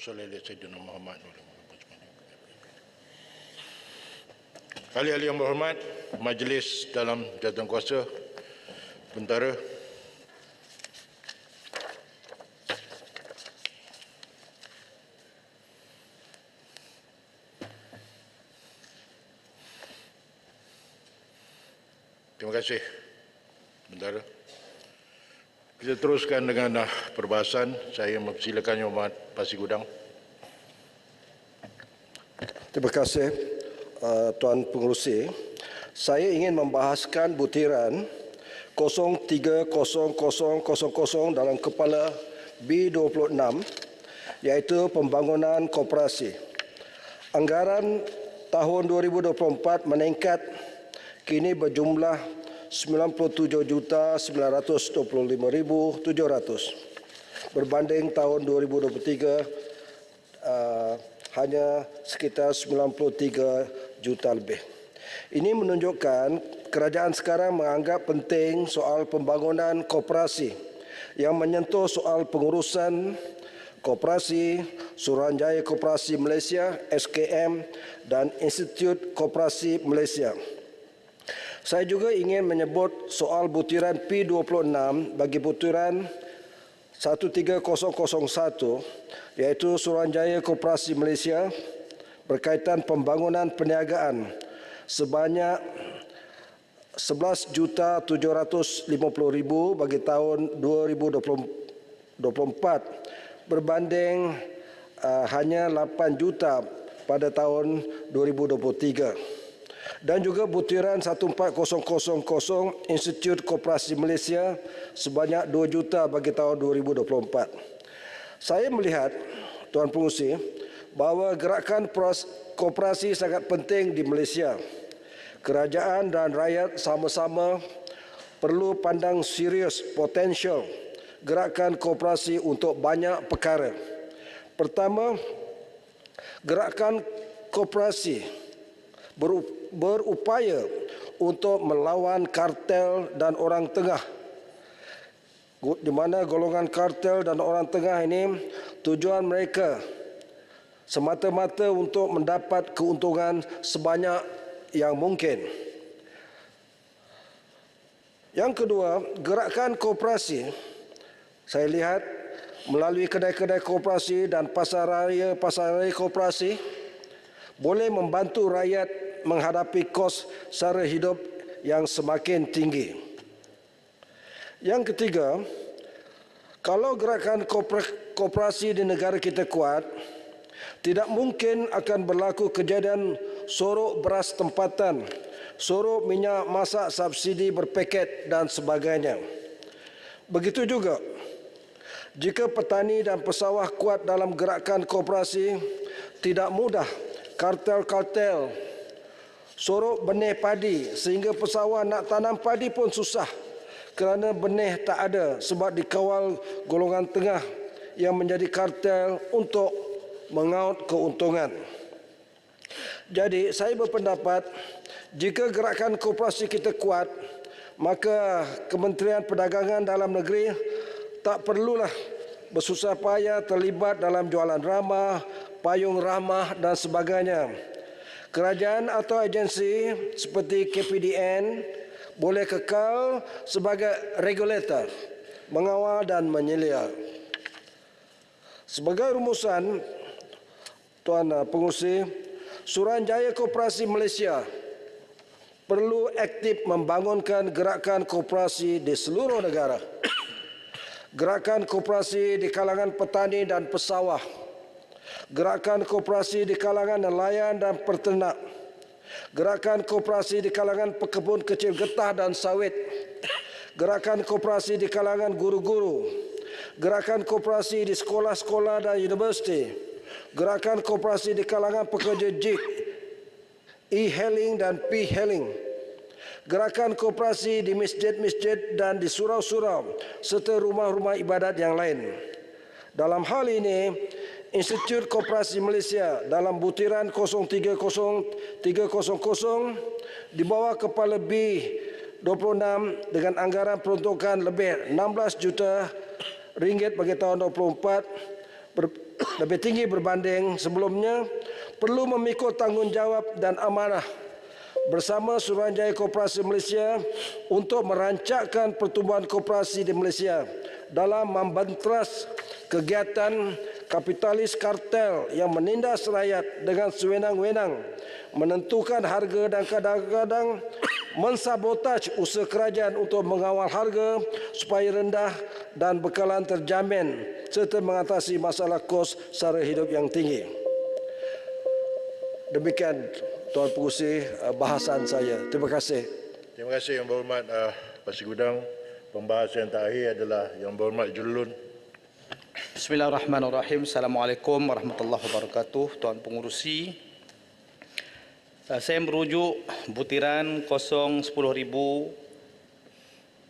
Sallallahu Alaihi Wasallam Muhammad. Ahli-ahli yang berhormat, Majlis dalam Jawatankuasa Bentara, terima kasih Bentara. Kita teruskan dengan perbahasan. Saya mempersilakan Yang Berhormat Pasir Gudang. Terima kasih Tuan Pengerusi. Saya ingin membahaskan butiran 030000 dalam kepala B26, iaitu pembangunan koperasi. Anggaran tahun 2024 meningkat kini berjumlah 97,925,700 berbanding tahun 2023 hanya sekitar 93 juta lebih. Ini menunjukkan kerajaan sekarang menganggap penting soal pembangunan koperasi yang menyentuh soal pengurusan koperasi, Suruhanjaya Koperasi Malaysia (SKM) dan Institut Koperasi Malaysia. Saya juga ingin menyebut soal butiran P26 bagi butiran 13001, iaitu Suruhanjaya Koperasi Malaysia berkaitan pembangunan perniagaan sebanyak 11,750,000 bagi tahun 2024 berbanding hanya 8 juta pada tahun 2023. Dan juga butiran 14000 Institut Koperasi Malaysia sebanyak 2 juta bagi tahun 2024. Saya melihat, Tuan Pengerusi, bahawa gerakan koperasi sangat penting di Malaysia. Kerajaan dan rakyat sama-sama perlu pandang serius potensial gerakan koperasi untuk banyak perkara. Pertama, gerakan koperasi berupaya untuk melawan kartel dan orang tengah, di mana golongan kartel dan orang tengah ini tujuan mereka semata-mata untuk mendapat keuntungan sebanyak yang mungkin. Yang kedua, gerakan koperasi saya lihat melalui kedai-kedai koperasi dan pasar-raya koperasi boleh membantu rakyat menghadapi kos sara hidup yang semakin tinggi. Yang ketiga, kalau gerakan koperasi di negara kita kuat, tidak mungkin akan berlaku kejadian sorok beras tempatan, sorok minyak masak subsidi berpaket dan sebagainya. Begitu juga, jika petani dan pesawah kuat dalam gerakan koperasi, tidak mudah kartel-kartel sorok benih padi sehingga pesawah nak tanam padi pun susah kerana benih tak ada sebab dikawal golongan tengah yang menjadi kartel untuk mengaut keuntungan. Jadi saya berpendapat jika gerakan koperasi kita kuat, maka Kementerian Perdagangan Dalam Negeri tak perlulah bersusah payah terlibat dalam jualan ramah, payung ramah dan sebagainya. Kerajaan atau agensi seperti KPDN boleh kekal sebagai regulator, mengawal dan menyelia. Sebagai rumusan, Tuan Pengerusi, Suruhanjaya Koperasi Malaysia perlu aktif membangunkan gerakan koperasi di seluruh negara. Gerakan koperasi di kalangan petani dan pesawah, gerakan koperasi di kalangan nelayan dan peternak, gerakan koperasi di kalangan pekebun kecil getah dan sawit, gerakan koperasi di kalangan guru-guru, gerakan koperasi di sekolah-sekolah dan universiti, gerakan koperasi di kalangan pekerja JIT, e-hailing dan p-hailing, gerakan koperasi di masjid-masjid dan di surau-surau serta rumah-rumah ibadat yang lain. Dalam hal ini, Institut Koperasi Malaysia dalam butiran 030000 di bawah kepala B26 dengan anggaran peruntukan lebih 16 juta ringgit bagi tahun 2024 lebih tinggi berbanding sebelumnya, perlu memikul tanggungjawab dan amanah bersama Suruhanjaya Koperasi Malaysia untuk merancangkan pertumbuhan koperasi di Malaysia dalam membantras kegiatan kapitalis kartel yang menindas rakyat dengan sewenang-wenang, menentukan harga dan kadang-kadang mensabotaj usaha kerajaan untuk mengawal harga supaya rendah dan bekalan terjamin serta mengatasi masalah kos sara hidup yang tinggi. Demikian Tuan Pengerusi bahasan saya. Terima kasih. Terima kasih Yang Berhormat Pasir Gudang. Pembahasan yang terakhir adalah Yang Berhormat Julun. Bismillahirrahmanirrahim. Assalamualaikum warahmatullahi wabarakatuh. Tuan Pengerusi, saya merujuk butiran 010.000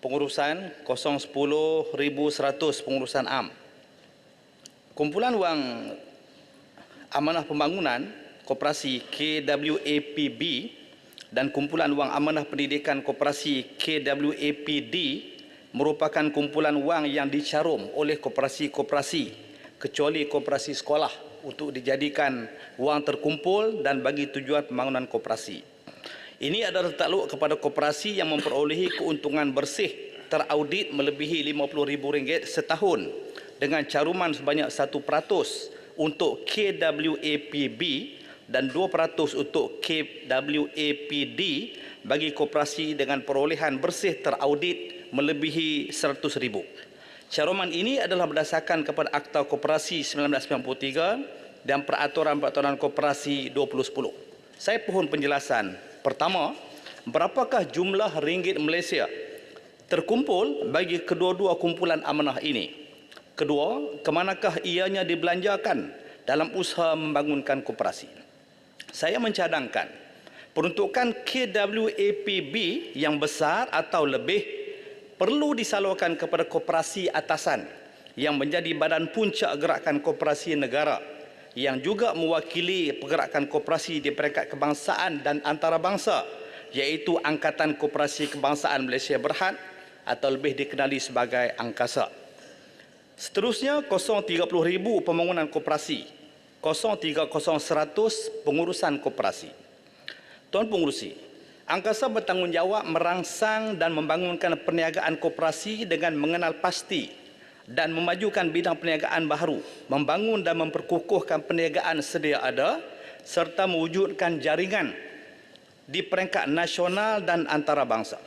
pengurusan 010.100 pengurusan am. Kumpulan wang amanah pembangunan koperasi KWAPB dan kumpulan wang amanah pendidikan koperasi KWAPD merupakan kumpulan wang yang dicarum oleh koperasi-koperasi kecuali koperasi sekolah untuk dijadikan wang terkumpul dan bagi tujuan pembangunan koperasi. Ini adalah takluk kepada koperasi yang memperolehi keuntungan bersih teraudit melebihi RM50,000 setahun dengan caruman sebanyak 1% untuk KWAPB dan 2% untuk KWAPD bagi koperasi dengan perolehan bersih teraudit melebihi RM100,000. Caruman ini adalah berdasarkan kepada Akta Koperasi 1993 dan Peraturan Koperasi 2010. Saya pohon penjelasan. Pertama, berapakah jumlah ringgit Malaysia terkumpul bagi kedua-dua kumpulan amanah ini? Kedua, kemanakah ianya dibelanjakan dalam usaha membangunkan koperasi? Saya mencadangkan peruntukan KWAPB yang besar atau lebih perlu disalurkan kepada koperasi atasan yang menjadi badan puncak gerakan koperasi negara yang juga mewakili pergerakan koperasi di peringkat kebangsaan dan antarabangsa, iaitu Angkatan Koperasi Kebangsaan Malaysia Berhad atau lebih dikenali sebagai Angkasa. Seterusnya 030.000 pembangunan koperasi, 030.100 pengurusan koperasi. Tuan Pengerusi, Angkasa bertanggungjawab merangsang dan membangunkan perniagaan koperasi dengan mengenal pasti dan memajukan bidang perniagaan baru, membangun dan memperkukuhkan perniagaan sedia ada serta mewujudkan jaringan di peringkat nasional dan antarabangsa.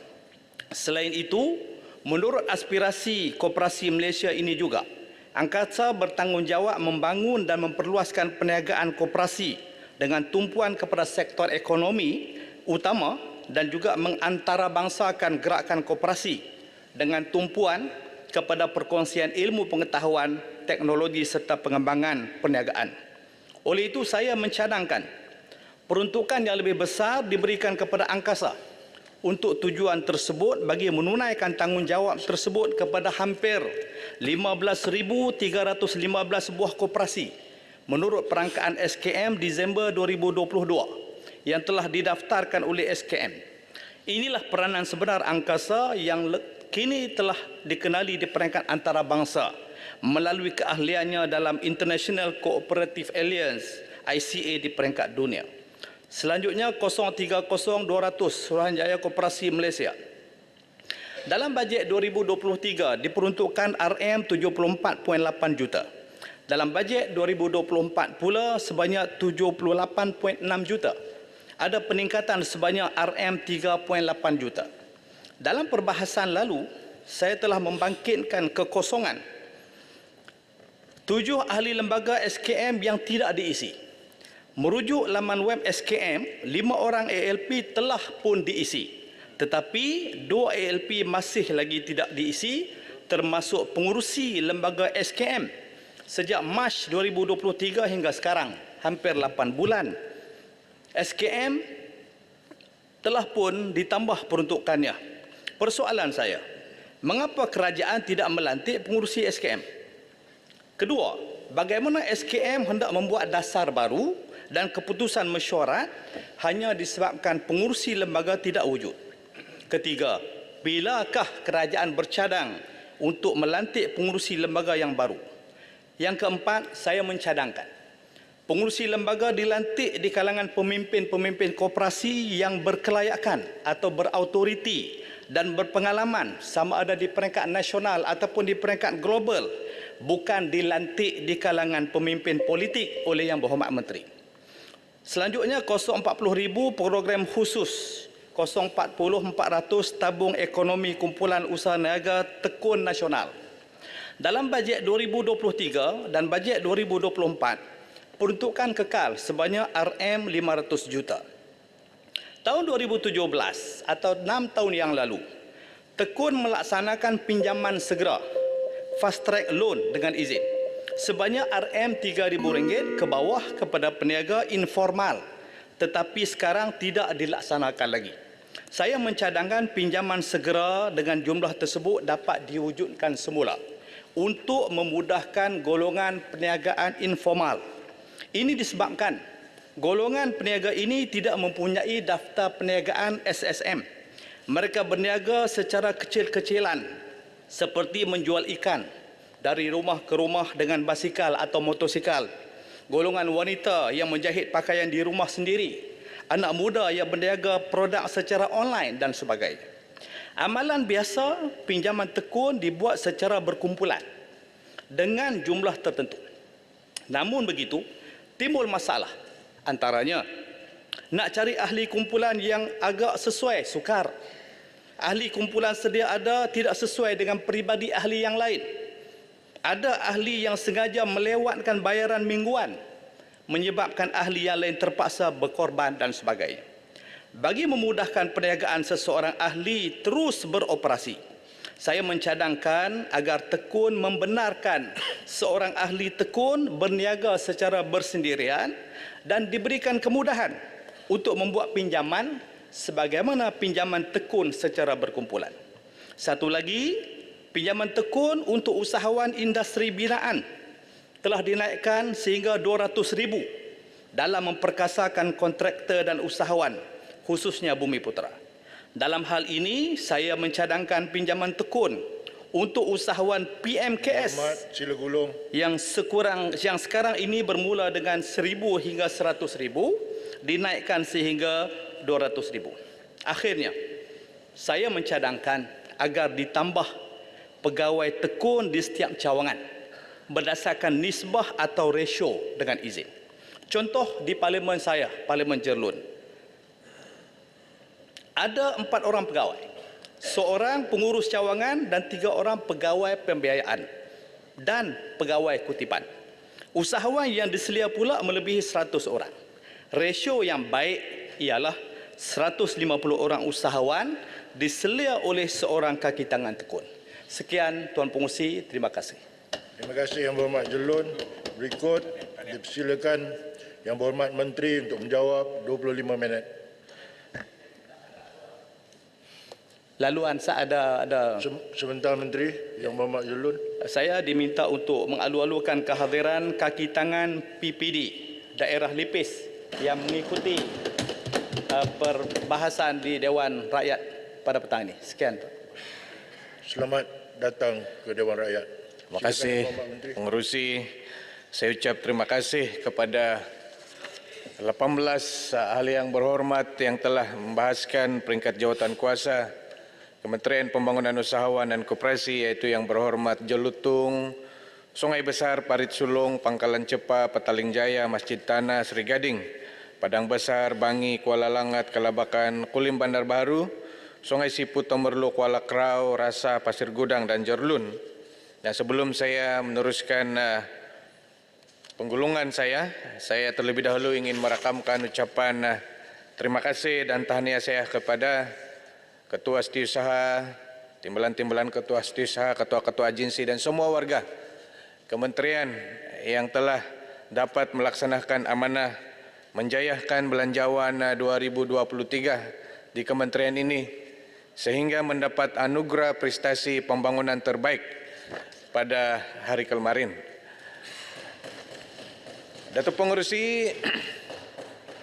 Selain itu, menurut aspirasi koperasi Malaysia ini juga, Angkasa bertanggungjawab membangun dan memperluaskan perniagaan koperasi dengan tumpuan kepada sektor ekonomi utama dan juga mengantarabangsakan gerakan koperasi dengan tumpuan kepada perkongsian ilmu pengetahuan, teknologi serta pengembangan perniagaan. Oleh itu saya mencadangkan peruntukan yang lebih besar diberikan kepada Angkasa untuk tujuan tersebut bagi menunaikan tanggungjawab tersebut kepada hampir 15,315 buah koperasi menurut perangkaan SKM Disember 2022 yang telah didaftarkan oleh SKM. Inilah peranan sebenar Angkasa yang kini telah dikenali di peringkat antarabangsa melalui keahliannya dalam International Cooperative Alliance ICA di peringkat dunia. Selanjutnya 030.200 Suruhanjaya Koperasi Malaysia. Dalam bajet 2023 diperuntukkan RM74.8 juta. Dalam bajet 2024 pula sebanyak 78.6 juta. Ada peningkatan sebanyak RM3.8 juta. Dalam perbahasan lalu, saya telah membangkitkan kekosongan 7 ahli lembaga SKM yang tidak diisi. Merujuk laman web SKM, 5 orang ALP telah pun diisi. Tetapi 2 ALP masih lagi tidak diisi, termasuk pengurusi lembaga SKM sejak Mac 2023 hingga sekarang, hampir 8 bulan. SKM telah pun ditambah peruntukannya. Persoalan saya, mengapa kerajaan tidak melantik pengurusi SKM? Kedua, bagaimana SKM hendak membuat dasar baru dan keputusan mesyuarat hanya disebabkan pengurusi lembaga tidak wujud? Ketiga, bilakah kerajaan bercadang untuk melantik pengurusi lembaga yang baru? Yang keempat, saya mencadangkan pengurusi lembaga dilantik di kalangan pemimpin-pemimpin koperasi yang berkelayakan atau berautoriti dan berpengalaman sama ada di peringkat nasional ataupun di peringkat global, bukan dilantik di kalangan pemimpin politik oleh Yang Berhormat Menteri. Selanjutnya 040,000 program khusus 040,400 tabung ekonomi kumpulan usaha niaga tekun nasional. Dalam bajet 2023 dan bajet 2024 peruntukan kekal sebanyak RM500 juta. Tahun 2017 atau 6 tahun yang lalu, Tekun melaksanakan pinjaman segera fast track loan dengan izin sebanyak RM3,000 ke bawah kepada peniaga informal, tetapi sekarang tidak dilaksanakan lagi. Saya mencadangkan pinjaman segera dengan jumlah tersebut dapat diwujudkan semula untuk memudahkan golongan perniagaan informal. Ini disebabkan golongan peniaga ini tidak mempunyai daftar perniagaan SSM. Mereka berniaga secara kecil-kecilan seperti menjual ikan dari rumah ke rumah dengan basikal atau motosikal. Golongan wanita yang menjahit pakaian di rumah sendiri. Anak muda yang berniaga produk secara online dan sebagainya. Amalan biasa pinjaman tekun dibuat secara berkumpulan dengan jumlah tertentu. Namun begitu, timbul masalah. Antaranya, nak cari ahli kumpulan yang agak sesuai sukar. Ahli kumpulan sedia ada tidak sesuai dengan peribadi ahli yang lain. Ada ahli yang sengaja melewatkan bayaran mingguan, menyebabkan ahli yang lain terpaksa berkorban dan sebagainya. Bagi memudahkan perniagaan seseorang ahli terus beroperasi, saya mencadangkan agar tekun membenarkan seorang ahli tekun berniaga secara bersendirian dan diberikan kemudahan untuk membuat pinjaman sebagaimana pinjaman tekun secara berkumpulan. Satu lagi, pinjaman tekun untuk usahawan industri binaan telah dinaikkan sehingga 200,000 dalam memperkasakan kontraktor dan usahawan, khususnya Bumi Putra. Dalam hal ini, saya mencadangkan pinjaman tekun untuk usahawan PMKS Sila gulung. yang sekarang ini bermula dengan 1,000 hingga 100,000 dinaikkan sehingga 200,000. Akhirnya, saya mencadangkan agar ditambah pegawai tekun di setiap cawangan berdasarkan nisbah atau ratio dengan izin. Contoh di parlimen saya, Parlimen Jerlun. Ada 4 orang pegawai, seorang pengurus cawangan dan 3 orang pegawai pembiayaan dan pegawai kutipan. Usahawan yang diselia pula melebihi 100 orang. Rasio yang baik ialah 150 orang usahawan diselia oleh seorang kaki tangan tekun. Sekian Tuan Pengerusi, terima kasih. Terima kasih Yang Berhormat Jelun. Berikut dipersilakan Yang Berhormat Menteri untuk menjawab 25 minit. Laluan saya ada Sebentar Menteri, Yang Berhormat Jelun. saya diminta untuk mengalu-alukan kehadiran kaki tangan PPD daerah Lipis yang mengikuti perbahasan di Dewan Rakyat pada petang ini. Sekian. Selamat datang ke Dewan Rakyat. Terima kasih Pengerusi. Saya ucap terima kasih kepada 18 ahli yang berhormat yang telah membahaskan peringkat jawatan kuasa Kementerian Pembangunan Usahawan dan Koperasi, yaitu Yang Berhormat Jelutung, Sungai Besar, Parit Sulong, Pangkalan Cepa, Petaling Jaya, Masjid Tanah, Seri Gading, Padang Besar, Bangi, Kuala Langat, Kalabakan, Kulim Bandar Baru, Sungai Siput, Tomerlo, Kuala Krau, Rasa, Pasir Gudang dan Jerlun. Dan sebelum saya meneruskan penggulungan saya terlebih dahulu ingin merakamkan ucapan terima kasih dan tahniah saya kepada Ketua Setiausaha, timbalan-timbalan Ketua Setiausaha, Ketua-Ketua agensi dan semua warga kementerian yang telah dapat melaksanakan amanah menjayahkan belanjawan 2023 di kementerian ini sehingga mendapat anugerah prestasi pembangunan terbaik pada hari kemarin. Datuk Pengerusi,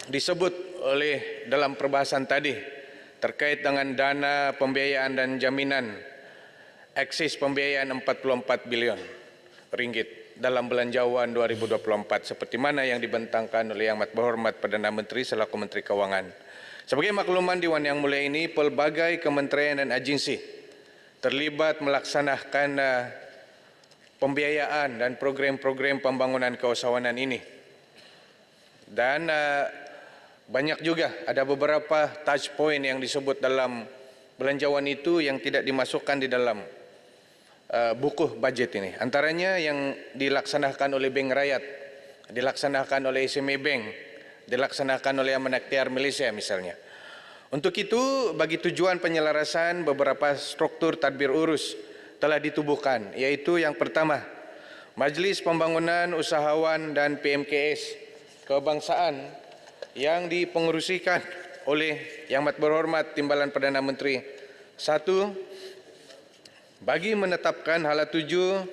disebut oleh dalam perbahasan tadi terkait dengan dana pembiayaan dan jaminan eksis pembiayaan 44 bilion ringgit dalam Belanjawan 2024 seperti mana yang dibentangkan oleh Yang Amat Berhormat Perdana Menteri selaku Menteri Keuangan. Sebagai makluman Dewan Yang Mulia ini, pelbagai kementerian dan agensi terlibat melaksanakan pembiayaan dan program-program pembangunan keusahawanan ini. Dan banyak juga ada beberapa touch point yang disebut dalam belanjawan itu yang tidak dimasukkan di dalam buku budget ini. Antaranya yang dilaksanakan oleh Bank Rakyat, dilaksanakan oleh SME Bank, dilaksanakan oleh Amanah Ikhtiar Malaysia misalnya. Untuk itu, bagi tujuan penyelarasan beberapa struktur tadbir urus telah ditubuhkan, yaitu yang pertama, Majlis Pembangunan Usahawan dan PMKS Kebangsaan yang dipengerusikan oleh Yang Amat Berhormat Timbalan Perdana Menteri. Satu, bagi menetapkan hala tuju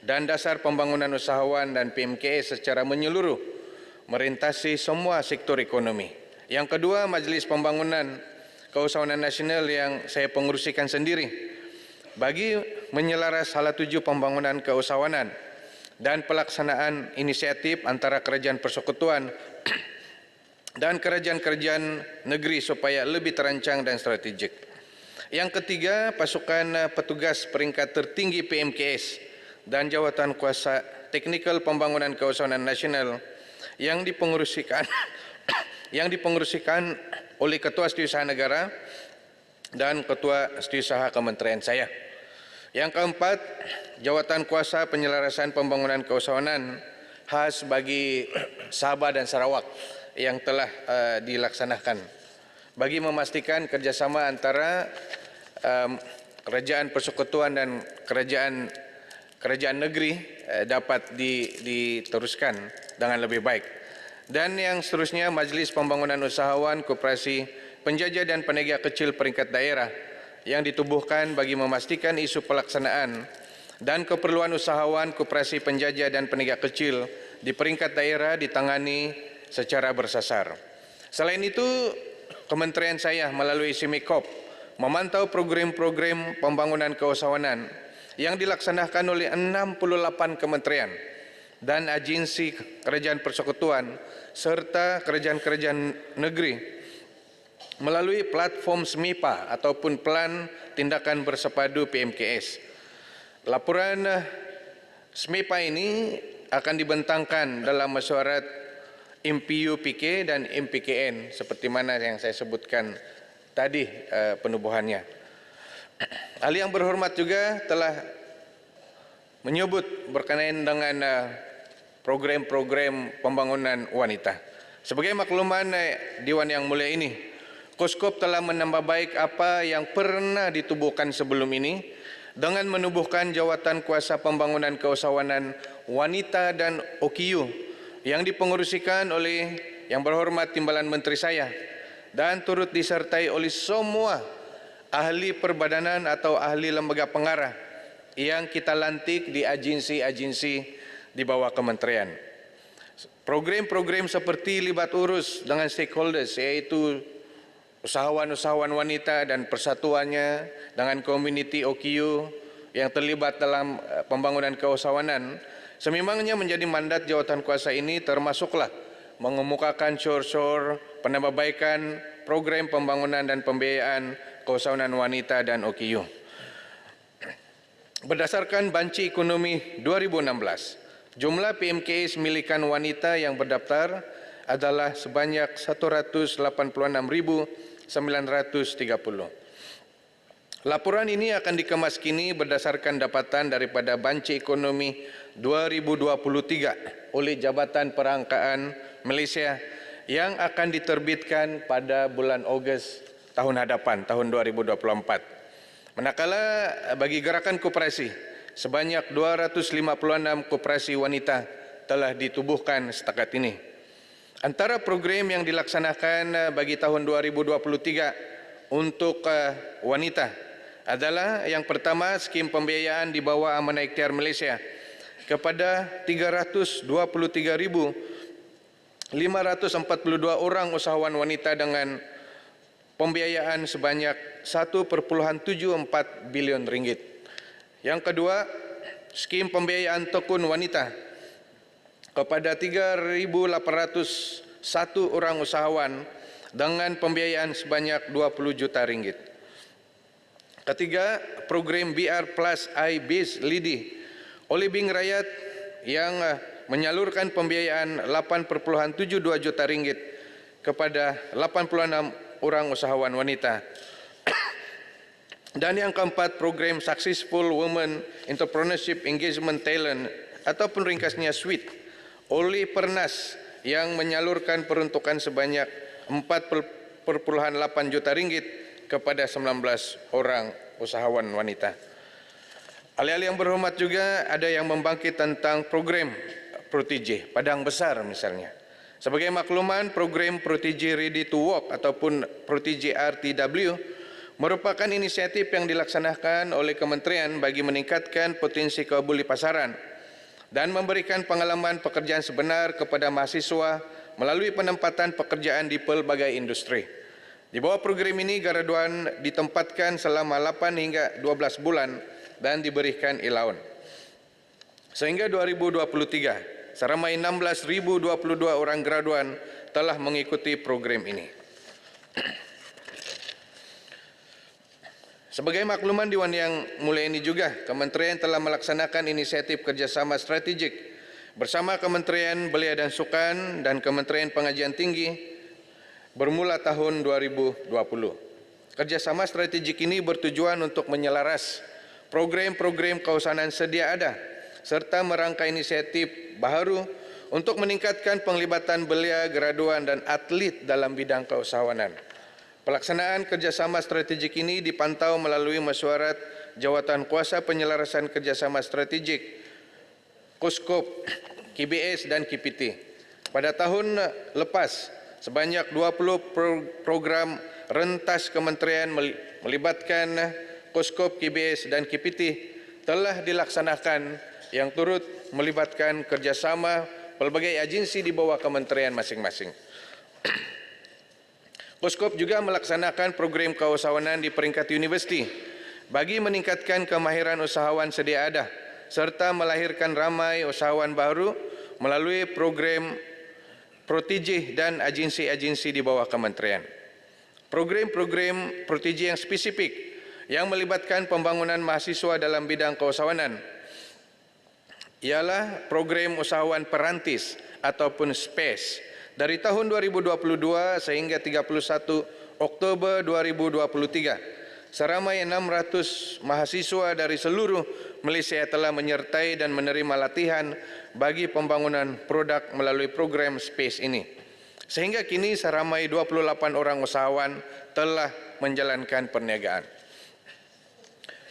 dan dasar pembangunan usahawan dan PMKS secara menyeluruh, merintasi semua sektor ekonomi. Yang kedua, Majlis Pembangunan Keusahawanan Nasional yang saya pengerusikan sendiri, bagi menyelaras hala tuju pembangunan keusahawanan dan pelaksanaan inisiatif antara Kerajaan Persekutuan dan kerajaan-kerajaan negeri supaya lebih terancang dan strategik. Yang ketiga, pasukan petugas peringkat tertinggi PMKS dan Jawatan Kuasa Teknikal Pembangunan Keusahawanan Nasional yang dipengerusikan oleh Ketua Setiausaha Negara dan Ketua Setiausaha Kementerian saya. Yang keempat, Jawatan Kuasa Penyelarasan Pembangunan Keusahawanan khas bagi Sabah dan Sarawak yang telah dilaksanakan bagi memastikan kerjasama antara Kerajaan Persekutuan dan kerajaan negeri dapat diteruskan dengan lebih baik. Dan yang seterusnya, Majlis Pembangunan Usahawan Koperasi Penjajah dan Peniaga Kecil peringkat daerah yang ditubuhkan bagi memastikan isu pelaksanaan dan keperluan usahawan koperasi penjajah dan peniaga kecil di peringkat daerah ditangani secara bersasar. Selain itu, kementerian saya melalui SIMIKOP memantau program-program pembangunan keusahawanan yang dilaksanakan oleh 68 kementerian dan agensi kerajaan persekutuan serta kerajaan-kerajaan negeri melalui platform SMIPA ataupun Plan Tindakan Bersepadu PMKS. Laporan SMIPA ini akan dibentangkan dalam mesyuarat MPU PK dan MPKN seperti mana yang saya sebutkan tadi penubuhannya. Ahli yang berhormat juga telah menyebut berkenaan dengan program-program pembangunan wanita. Sebagai makluman Dewan Yang Mulia ini, Koskop telah menambah baik apa yang pernah ditubuhkan sebelum ini dengan menubuhkan Jawatan Kuasa Pembangunan Keusahawanan Wanita dan OKU yang dipengerusikan oleh Yang Berhormat Timbalan Menteri saya dan turut disertai oleh semua ahli perbadanan atau ahli lembaga pengarah yang kita lantik di agensi-agensi di bawah kementerian. Program-program seperti libat urus dengan stakeholders, yaitu usahawan-usahawan wanita dan persatuannya dengan community OKU yang terlibat dalam pembangunan keusahawanan, sememangnya menjadi mandat jawatan kuasa ini, termasuklah mengemukakan syur-syur penambahbaikan program pembangunan dan pembiayaan keusahawanan wanita dan OKU. Berdasarkan Banci Ekonomi 2016, jumlah PMKS milikan wanita yang berdaftar adalah sebanyak 186.930. Laporan ini akan dikemas kini berdasarkan dapatan daripada Banci Ekonomi 2023 oleh Jabatan Perangkaan Malaysia yang akan diterbitkan pada bulan Ogos tahun hadapan, tahun 2024. Manakala bagi gerakan koperasi, sebanyak 256 koperasi wanita telah ditubuhkan setakat ini. Antara program yang dilaksanakan bagi tahun 2023 untuk wanita adalah yang pertama, skim pembiayaan di bawah Amanah Ikhtiar Malaysia kepada 323.542 orang usahawan wanita dengan pembiayaan sebanyak 1,74 bilion ringgit. Yang kedua, skim pembiayaan tekun wanita kepada 3.801 orang usahawan dengan pembiayaan sebanyak 20 juta ringgit. Ketiga, program BR Plus I-Biz LIDI oleh Bank Rakyat yang menyalurkan pembiayaan 8,72 juta ringgit kepada 86 orang usahawan wanita. Dan yang keempat, program Successful Women Entrepreneurship Engagement Talent ataupun ringkasnya SWIT oleh Pernas yang menyalurkan peruntukan sebanyak 4,8 juta ringgit kepada 19 orang usahawan wanita. Ahli-ahli yang berhormat juga ada yang membangkit tentang program Protege Padang Besar misalnya. Sebagai makluman, program Protege Ready to Work ataupun Protege RTW merupakan inisiatif yang dilaksanakan oleh kementerian bagi meningkatkan potensi kebuli pasaran dan memberikan pengalaman pekerjaan sebenar kepada mahasiswa melalui penempatan pekerjaan di pelbagai industri. Di bawah program ini, graduan ditempatkan selama 8 hingga 12 bulan dan diberikan allowance. Sehingga 2023, seramai 16.022 orang graduan telah mengikuti program ini. Sebagai makluman Dewan yang mulia ini juga, Kementerian telah melaksanakan inisiatif kerjasama strategik bersama Kementerian Belia dan Sukan dan Kementerian Pengajian Tinggi bermula tahun 2020. Kerjasama strategik ini bertujuan untuk menyelaras program-program keusahawanan sedia ada serta merangkai inisiatif baru untuk meningkatkan penglibatan belia, graduan dan atlet dalam bidang keusahawanan. Pelaksanaan kerjasama strategik ini dipantau melalui mesyuarat Jawatan Kuasa Penyelarasan Kerjasama Strategik, KUSKOP, KBS dan KPT. Pada tahun lepas, sebanyak 20 program rentas kementerian melibatkan KUSKOP, KBS dan KPT telah dilaksanakan yang turut melibatkan kerjasama pelbagai agensi di bawah kementerian masing-masing. KUSKOP juga melaksanakan program keusahawanan di peringkat universiti bagi meningkatkan kemahiran usahawan sedia ada serta melahirkan ramai usahawan baru melalui program Protege dan agensi-agensi di bawah kementerian. Program-program Protege yang spesifik yang melibatkan pembangunan mahasiswa dalam bidang keusahawanan ialah program usahawan perantis ataupun SPACE dari tahun 2022 sehingga 31 Oktober 2023. Seramai 600 mahasiswa dari seluruh Malaysia telah menyertai dan menerima latihan bagi pembangunan produk melalui program SPACE ini. Sehingga kini seramai 28 orang usahawan telah menjalankan perniagaan.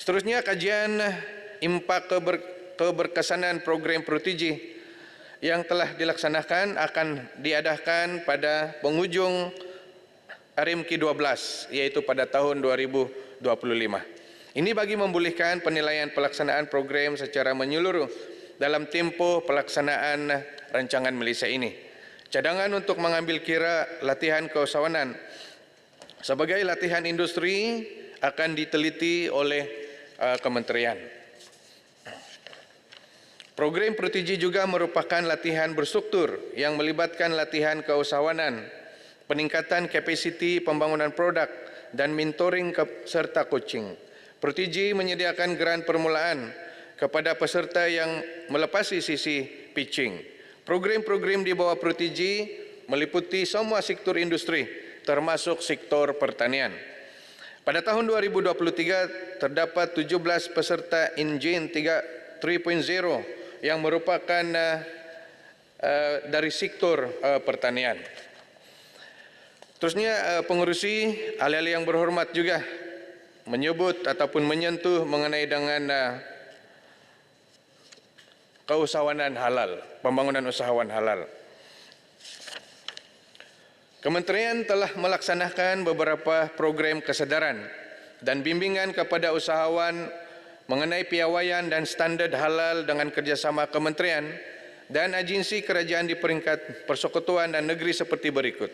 Seterusnya, kajian impak keberkesanan program Protege yang telah dilaksanakan akan diadakan pada penghujung RMK 12, yaitu pada tahun 2025. Ini bagi membolehkan penilaian pelaksanaan program secara menyeluruh dalam tempoh pelaksanaan rancangan Malaysia ini. Cadangan untuk mengambil kira latihan keusahawanan sebagai latihan industri akan diteliti oleh kementerian. Program Protege juga merupakan latihan berstruktur yang melibatkan latihan keusahawanan, peningkatan kapasiti pembangunan produk dan mentoring serta coaching. Protege menyediakan grant permulaan kepada peserta yang melepasi sisi pitching. Program-program di bawah Protege meliputi semua sektor industri termasuk sektor pertanian. Pada tahun 2023 terdapat 17 peserta Engen 3.0 yang merupakan dari sektor pertanian. Terusnya pengerusi ahli-ahli yang berhormat juga menyebut ataupun menyentuh mengenai dengan keusahawanan halal, pembangunan usahawan halal. Kementerian telah melaksanakan beberapa program kesedaran dan bimbingan kepada usahawan mengenai piawaian dan standard halal dengan kerjasama kementerian dan agensi kerajaan di peringkat persekutuan dan negeri seperti berikut,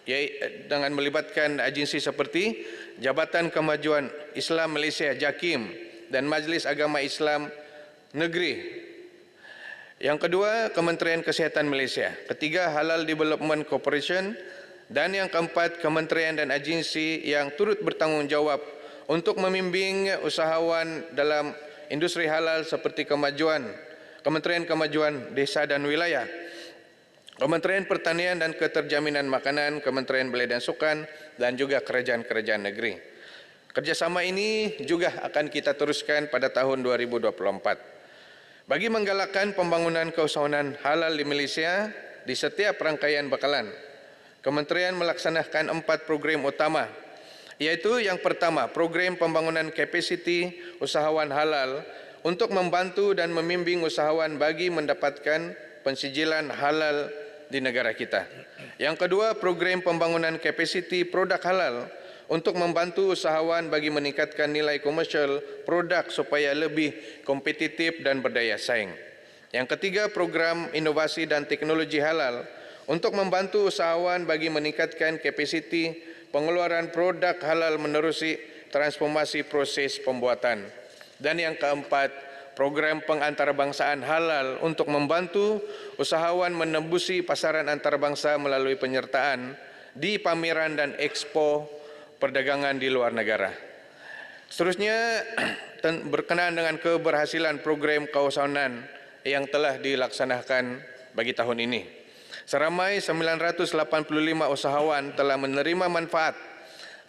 yaitu dengan melibatkan agensi seperti Jabatan Kemajuan Islam Malaysia JAKIM dan Majlis Agama Islam Negeri Yang kedua, Kementerian Kesihatan Malaysia. Ketiga, Halal Development Corporation. Dan yang keempat, kementerian dan agensi yang turut bertanggungjawab untuk membimbing usahawan dalam industri halal seperti Kementerian Kemajuan Desa dan Wilayah, Kementerian Pertanian dan Keterjaminan Makanan, Kementerian Belia dan Sukan, dan juga kerajaan-kerajaan negeri. Kerjasama ini juga akan kita teruskan pada tahun 2024. Bagi menggalakkan pembangunan keusahawanan halal di Malaysia di setiap rangkaian bekalan, Kementerian melaksanakan 4 program utama, iaitu yang pertama, program pembangunan kapasiti usahawan halal untuk membantu dan membimbing usahawan bagi mendapatkan pensijilan halal di negara kita. Yang kedua, program pembangunan kapasiti produk halal untuk membantu usahawan bagi meningkatkan nilai komersial produk supaya lebih kompetitif dan berdaya saing. Yang ketiga, program inovasi dan teknologi halal untuk membantu usahawan bagi meningkatkan kapasiti pengeluaran produk halal menerusi transformasi proses pembuatan. Dan yang keempat, program pengantarbangsaan halal untuk membantu usahawan menembusi pasaran antarabangsa melalui penyertaan di pameran dan ekspo perdagangan di luar negara. Seterusnya, berkenaan dengan keberhasilan program keusahawanan yang telah dilaksanakan bagi tahun ini. Seramai 985 usahawan telah menerima manfaat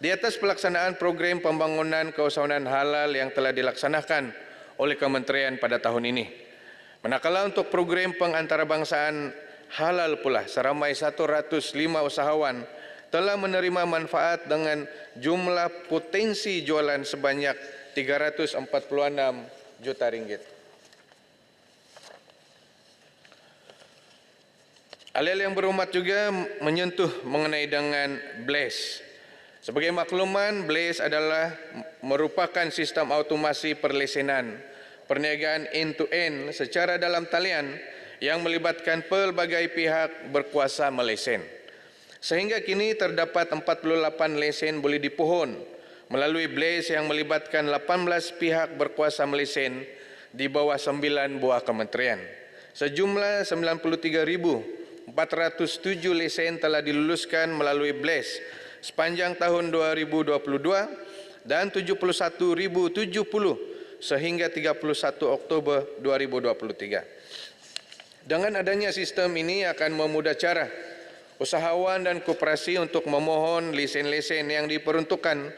di atas pelaksanaan program pembangunan keusahawanan halal yang telah dilaksanakan oleh kementerian pada tahun ini. Manakala untuk program pengantarbangsaan halal pula, seramai 105 usahawan telah menerima manfaat dengan jumlah potensi jualan sebanyak 346 juta ringgit. Ahli-ahli yang berhormat juga menyentuh mengenai dengan BLES. Sebagai makluman, BLES adalah merupakan sistem automasi perlesenan perniagaan end-to-end secara dalam talian yang melibatkan pelbagai pihak berkuasa melesen. Sehingga kini terdapat 48 lesen boleh dipohon melalui BLES yang melibatkan 18 pihak berkuasa melesen di bawah 9 buah kementerian. Sejumlah 93,407 lesen telah diluluskan melalui BLES sepanjang tahun 2022 dan 71,070 sehingga 31 Oktober 2023. Dengan adanya sistem ini akan memudah cara usahawan dan koperasi untuk memohon lesen-lesen yang diperuntukkan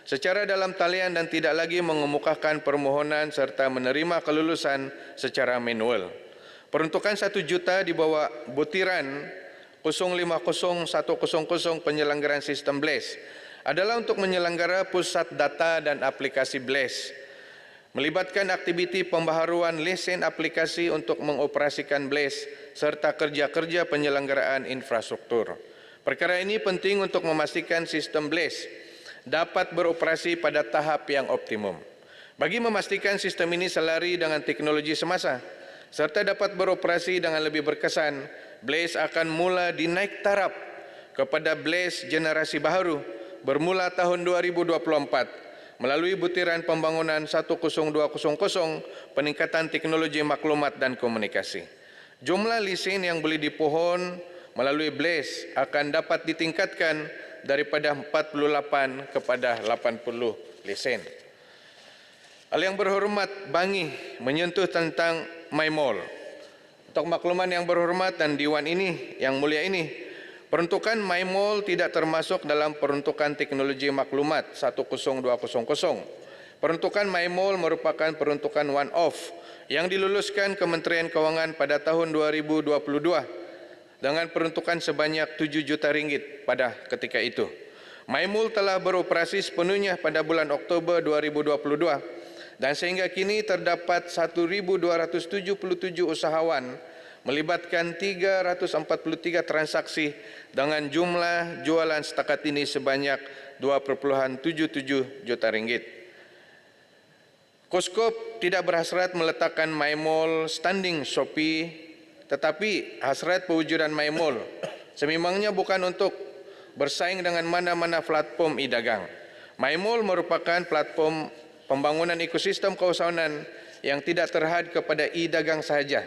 secara dalam talian dan tidak lagi mengemukakan permohonan serta menerima kelulusan secara manual. Peruntukan 1 juta di bawah butiran 050100 penyelenggaraan sistem BLES adalah untuk menyelenggara pusat data dan aplikasi BLES, melibatkan aktiviti pembaharuan lesen aplikasi untuk mengoperasikan BLES serta kerja-kerja penyelenggaraan infrastruktur. Perkara ini penting untuk memastikan sistem BLES dapat beroperasi pada tahap yang optimum. Bagi memastikan sistem ini selari dengan teknologi semasa serta dapat beroperasi dengan lebih berkesan, BLES akan mula dinaik taraf kepada BLES generasi baru bermula tahun 2024 melalui butiran pembangunan 10200 peningkatan teknologi maklumat dan komunikasi. Jumlah lesen yang boleh dipohon melalui BLES akan dapat ditingkatkan daripada 48 kepada 80 lesen. Hal yang berhormat, Bangi menyentuh tentang MyMall. Untuk makluman yang berhormat dan Dewan ini, yang mulia ini, peruntukan MyMall tidak termasuk dalam peruntukan teknologi maklumat 10200. Peruntukan MyMall merupakan peruntukan one-off yang diluluskan Kementerian Kewangan pada tahun 2022 dengan peruntukan sebanyak 7 juta ringgit pada ketika itu. MyMall telah beroperasi sepenuhnya pada bulan Oktober 2022 dan sehingga kini terdapat 1,277 usahawan melibatkan 343 transaksi dengan jumlah jualan setakat ini sebanyak 2,77 juta ringgit. Koskop tidak berhasrat meletakkan MyMall standing Shopee, tetapi hasrat pewujudan MyMall sememangnya bukan untuk bersaing dengan mana-mana platform e-dagang. MyMall merupakan platform pembangunan ekosistem keusahawanan yang tidak terhad kepada e-dagang sahaja,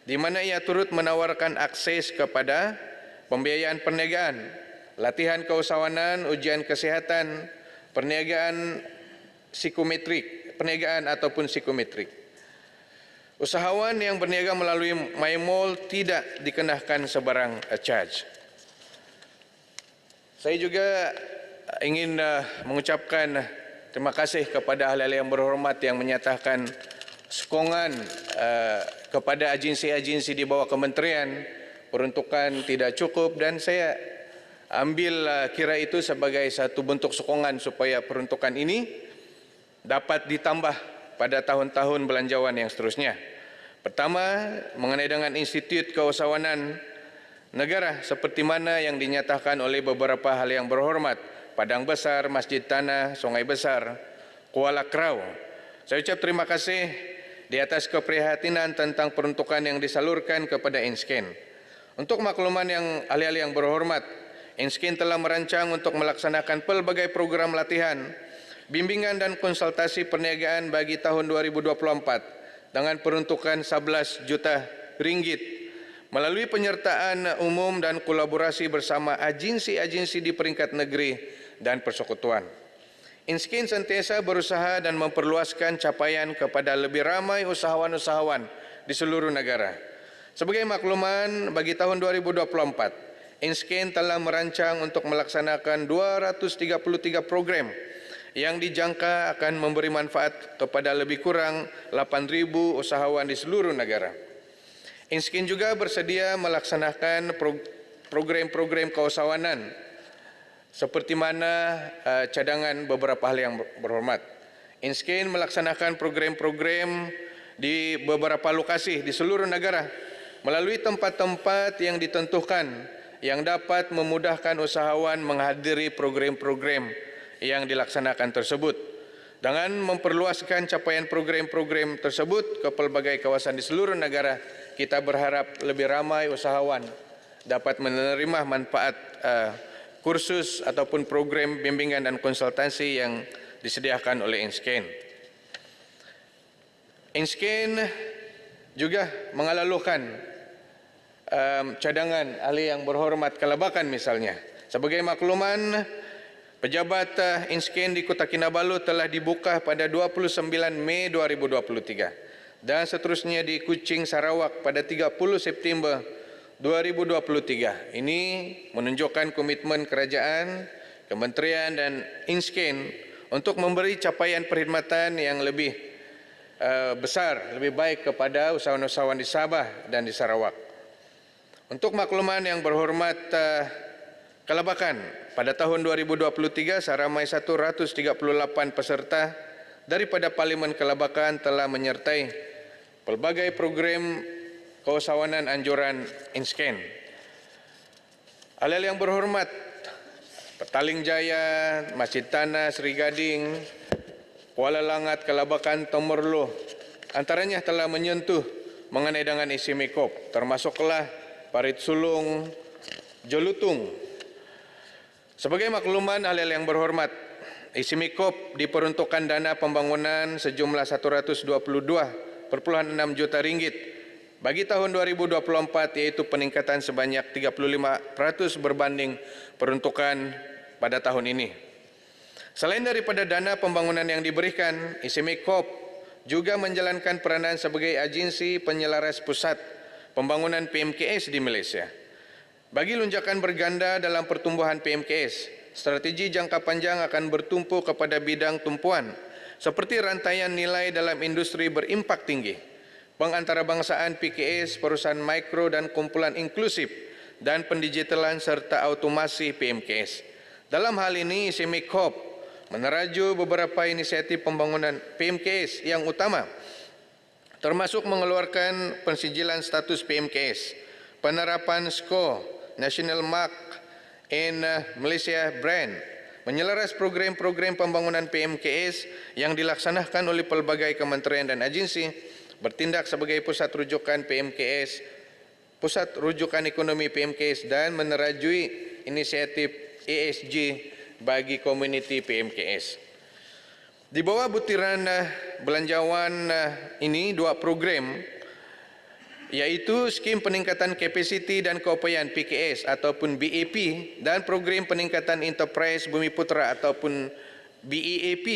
di mana ia turut menawarkan akses kepada pembiayaan perniagaan, latihan keusahawanan, ujian kesehatan, perniagaan psikometrik, perniagaan ataupun psikometrik. Usahawan yang berniaga melalui MyMall tidak dikenakan sebarang charge. Saya juga ingin mengucapkan terima kasih kepada ahli-ahli yang berhormat yang menyatakan sokongan kepada agensi-agensi di bawah kementerian, peruntukan tidak cukup, dan saya ambil kira itu sebagai satu bentuk sokongan supaya peruntukan ini dapat ditambah pada tahun-tahun belanjawan yang seterusnya. Pertama, mengenai dengan Institut Keusahawanan Negara seperti mana yang dinyatakan oleh beberapa ahli yang berhormat, Padang Besar, Masjid Tanah, Sungai Besar, Kuala Krau. Saya ucap terima kasih di atas keprihatinan tentang peruntukan yang disalurkan kepada Insken. Untuk makluman yang ahli-ahli yang berhormat, Insken telah merancang untuk melaksanakan pelbagai program latihan, bimbingan dan konsultasi perniagaan bagi tahun 2024 dengan peruntukan 11 juta ringgit melalui penyertaan umum dan kolaborasi bersama agensi-agensi di peringkat negeri dan persekutuan. Insken sentiasa berusaha dan memperluaskan capaian kepada lebih ramai usahawan-usahawan di seluruh negara. Sebagai makluman, bagi tahun 2024, Insken telah merancang untuk melaksanakan 233 program yang dijangka akan memberi manfaat kepada lebih kurang 8.000 usahawan di seluruh negara. Insken juga bersedia melaksanakan program-program keusahawanan seperti mana cadangan beberapa hal yang berhormat. Insken melaksanakan program-program di beberapa lokasi di seluruh negara melalui tempat-tempat yang ditentukan yang dapat memudahkan usahawan menghadiri program-program yang dilaksanakan tersebut. Dengan memperluaskan capaian program-program tersebut ke pelbagai kawasan di seluruh negara, kita berharap lebih ramai usahawan dapat menerima manfaat kursus ataupun program bimbingan dan konsultasi yang disediakan oleh Insken. Insken juga mengalu-alukan cadangan ahli yang berhormat Kelabakan misalnya. Sebagai makluman, pejabat Insken di Kota Kinabalu telah dibuka pada 29 Mei 2023 dan seterusnya di Kuching, Sarawak pada 30 September 2023. Ini menunjukkan komitmen kerajaan, kementerian dan Insken untuk memberi capaian perkhidmatan yang lebih besar, lebih baik kepada usahawan-usahawan di Sabah dan di Sarawak. Untuk makluman yang berhormat Kelabakan, pada tahun 2023 seramai 138 peserta daripada Parlimen Kelabakan telah menyertai pelbagai program keusahawanan anjuran Insken. Ahli yang berhormat, Petaling Jaya, Masjid Tanah, Seri Gading, Kuala Langat, Kelabakan, Temerloh, antaranya telah menyentuh mengenai dengan isi Mikop, termasuklah Parit Sulung, Jolutung. Sebagai makluman ahli yang berhormat, isi Mikop diperuntukkan dana pembangunan sejumlah 122,6 juta ringgit bagi tahun 2024, yaitu peningkatan sebanyak 35% berbanding peruntukan pada tahun ini. Selain daripada dana pembangunan yang diberikan, ISIMIKOP juga menjalankan peranan sebagai agensi penyelaras pusat pembangunan PMKS di Malaysia. Bagi lonjakan berganda dalam pertumbuhan PMKS, strategi jangka panjang akan bertumpu kepada bidang tumpuan seperti rantaian nilai dalam industri berimpak tinggi, pengantarbangsaan PKS, perusahaan mikro dan kumpulan inklusif, dan pendigitalan serta automasi PMKS. Dalam hal ini, ISIMIKOP meneraju beberapa inisiatif pembangunan PMKS yang utama, termasuk mengeluarkan pensijilan status PMKS, penerapan SCO, National Mark in Malaysia Brand, menyelaras program-program pembangunan PMKS yang dilaksanakan oleh pelbagai kementerian dan agensi, bertindak sebagai pusat rujukan PMKS, pusat rujukan ekonomi PMKS, dan menerajui inisiatif ESG bagi komuniti PMKS. Di bawah butiran belanjawan ini, dua program yaitu Skim Peningkatan Kapasiti dan Keupayaan PKS ataupun BAP dan Program Peningkatan Enterprise Bumiputra ataupun BEAP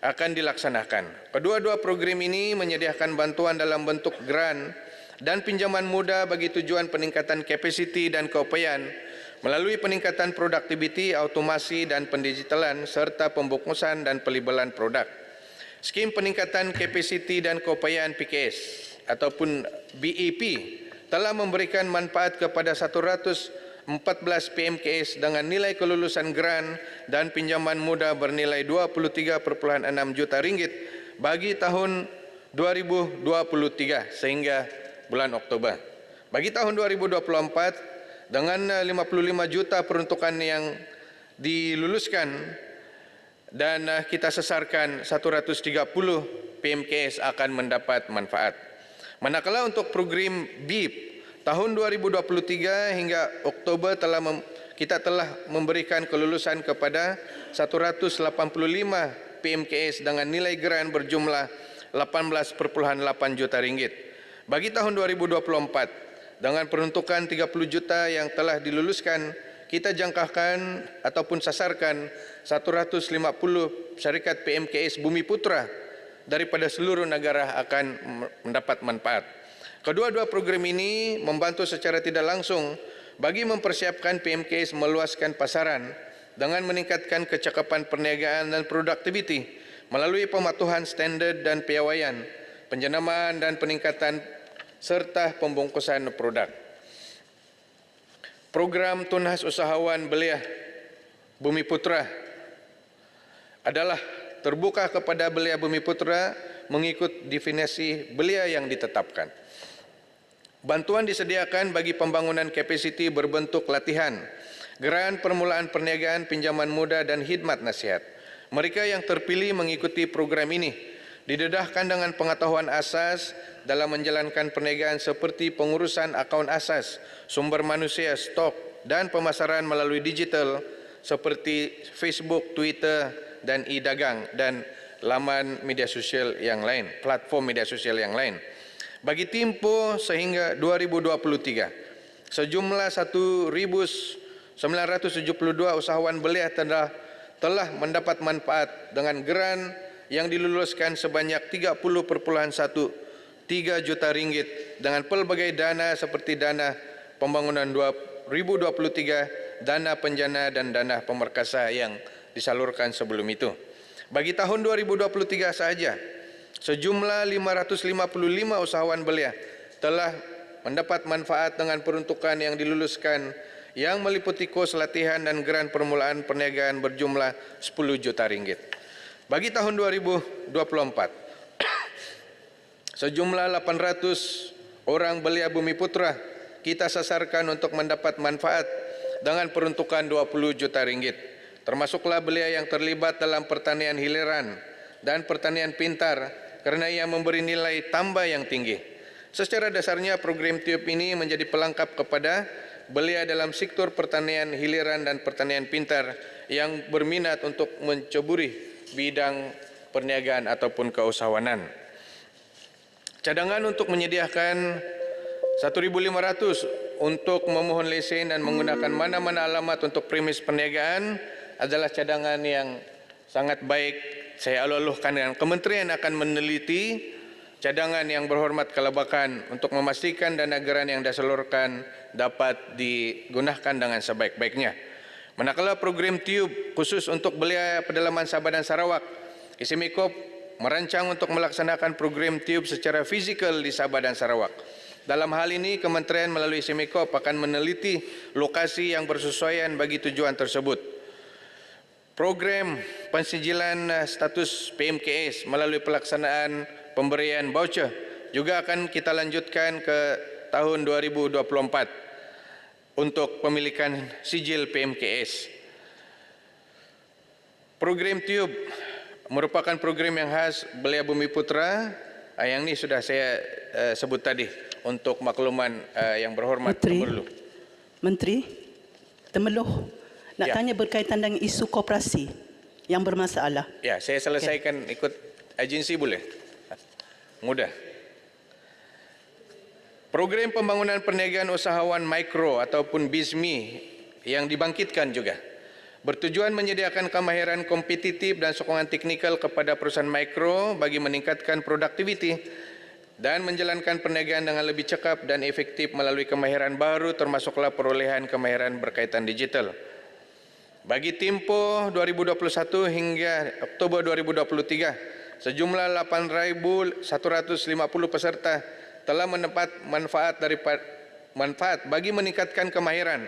akan dilaksanakan. Kedua-dua program ini menyediakan bantuan dalam bentuk grant dan pinjaman mudah bagi tujuan peningkatan kapasiti dan keupayaan melalui peningkatan produktiviti, automasi dan pendigitalan serta pembungkusan dan pelabelan produk. Skim Peningkatan Kapasiti dan Keupayaan PKS ataupun BEP telah memberikan manfaat kepada 114 PMKS dengan nilai kelulusan grant dan pinjaman mudah bernilai 23.6 juta ringgit bagi tahun 2023 sehingga bulan Oktober. Bagi tahun 2024 dengan 55 juta peruntukan yang diluluskan dan kita sesarkan 130 PMKS akan mendapat manfaat. Manakala untuk program BIP tahun 2023 hingga Oktober kita telah memberikan kelulusan kepada 185 PMKS dengan nilai grant berjumlah 18.8 juta ringgit. Bagi tahun 2024 dengan peruntukan 30 juta yang telah diluluskan, kita jangkakan ataupun sasarkan 150 syarikat PMKS Bumiputra daripada seluruh negara akan mendapat manfaat. Kedua-dua program ini membantu secara tidak langsung bagi mempersiapkan PMKS meluaskan pasaran dengan meningkatkan kecakapan perniagaan dan produktiviti melalui pematuhan standard dan piawaian, penjenamaan dan peningkatan serta pembungkusan produk. Program Tunas Usahawan Belia Bumiputra adalah terbuka kepada belia Bumiputra mengikut definisi belia yang ditetapkan. Bantuan disediakan bagi pembangunan kapasiti berbentuk latihan, grant permulaan perniagaan, pinjaman mudah dan khidmat nasihat. Mereka yang terpilih mengikuti program ini didedahkan dengan pengetahuan asas dalam menjalankan perniagaan seperti pengurusan akaun asas, sumber manusia, stok dan pemasaran melalui digital seperti Facebook, Twitter dan e-dagang dan laman media sosial yang lain, platform media sosial yang lain. Bagi tempoh sehingga 2023, sejumlah 1.972 usahawan belia telah mendapat manfaat dengan grant yang diluluskan sebanyak 30.13 juta ringgit dengan pelbagai dana seperti dana pembangunan 2023, dana penjana dan dana pemerkasa yang disalurkan sebelum itu. Bagi tahun 2023 sahaja, sejumlah 555 usahawan belia telah mendapat manfaat dengan peruntukan yang diluluskan yang meliputi kos latihan dan grant permulaan perniagaan berjumlah 10 juta ringgit. Bagi tahun 2024, sejumlah 800 orang belia Bumiputra kita sasarkan untuk mendapat manfaat dengan peruntukan 20 juta ringgit. Termasuklah belia yang terlibat dalam pertanian hiliran dan pertanian pintar kerana ia memberi nilai tambah yang tinggi. Secara dasarnya program TIUP ini menjadi pelengkap kepada belia dalam sektor pertanian hiliran dan pertanian pintar yang berminat untuk menceburi bidang perniagaan ataupun keusahawanan. Cadangan untuk menyediakan 1.500 untuk memohon lesen dan menggunakan mana-mana alamat untuk premis perniagaan adalah cadangan yang sangat baik. Saya alu-alukan dengan kementerian akan meneliti cadangan yang berhormat kelabakan untuk memastikan dana grant yang disalurkan dapat digunakan dengan sebaik-baiknya. Manakala program TIUP khusus untuk belia pedalaman Sabah dan Sarawak, Isimikop merancang untuk melaksanakan program TIUP secara fizikal di Sabah dan Sarawak. Dalam hal ini, kementerian melalui Isimikop akan meneliti lokasi yang bersesuaian bagi tujuan tersebut. Program pensijilan status PMKS melalui pelaksanaan pemberian voucher juga akan kita lanjutkan ke tahun 2024 untuk pemilikan sijil PMKS. Program TIUP merupakan program yang khas belia Bumiputra yang ini sudah saya sebut tadi untuk makluman yang berhormat Menteri Temeloh nak tanya berkaitan dengan isu koperasi yang bermasalah. Ya, saya selesaikan ikut agensi boleh? Mudah. Program pembangunan perniagaan usahawan mikro ataupun BISMI yang dibangkitkan juga bertujuan menyediakan kemahiran kompetitif dan sokongan teknikal kepada perusahaan mikro bagi meningkatkan produktiviti dan menjalankan perniagaan dengan lebih cekap dan efektif melalui kemahiran baru termasuklah perolehan kemahiran berkaitan digital. Bagi tempoh 2021 hingga Oktober 2023, sejumlah 8.150 peserta telah mendapat manfaat bagi meningkatkan kemahiran,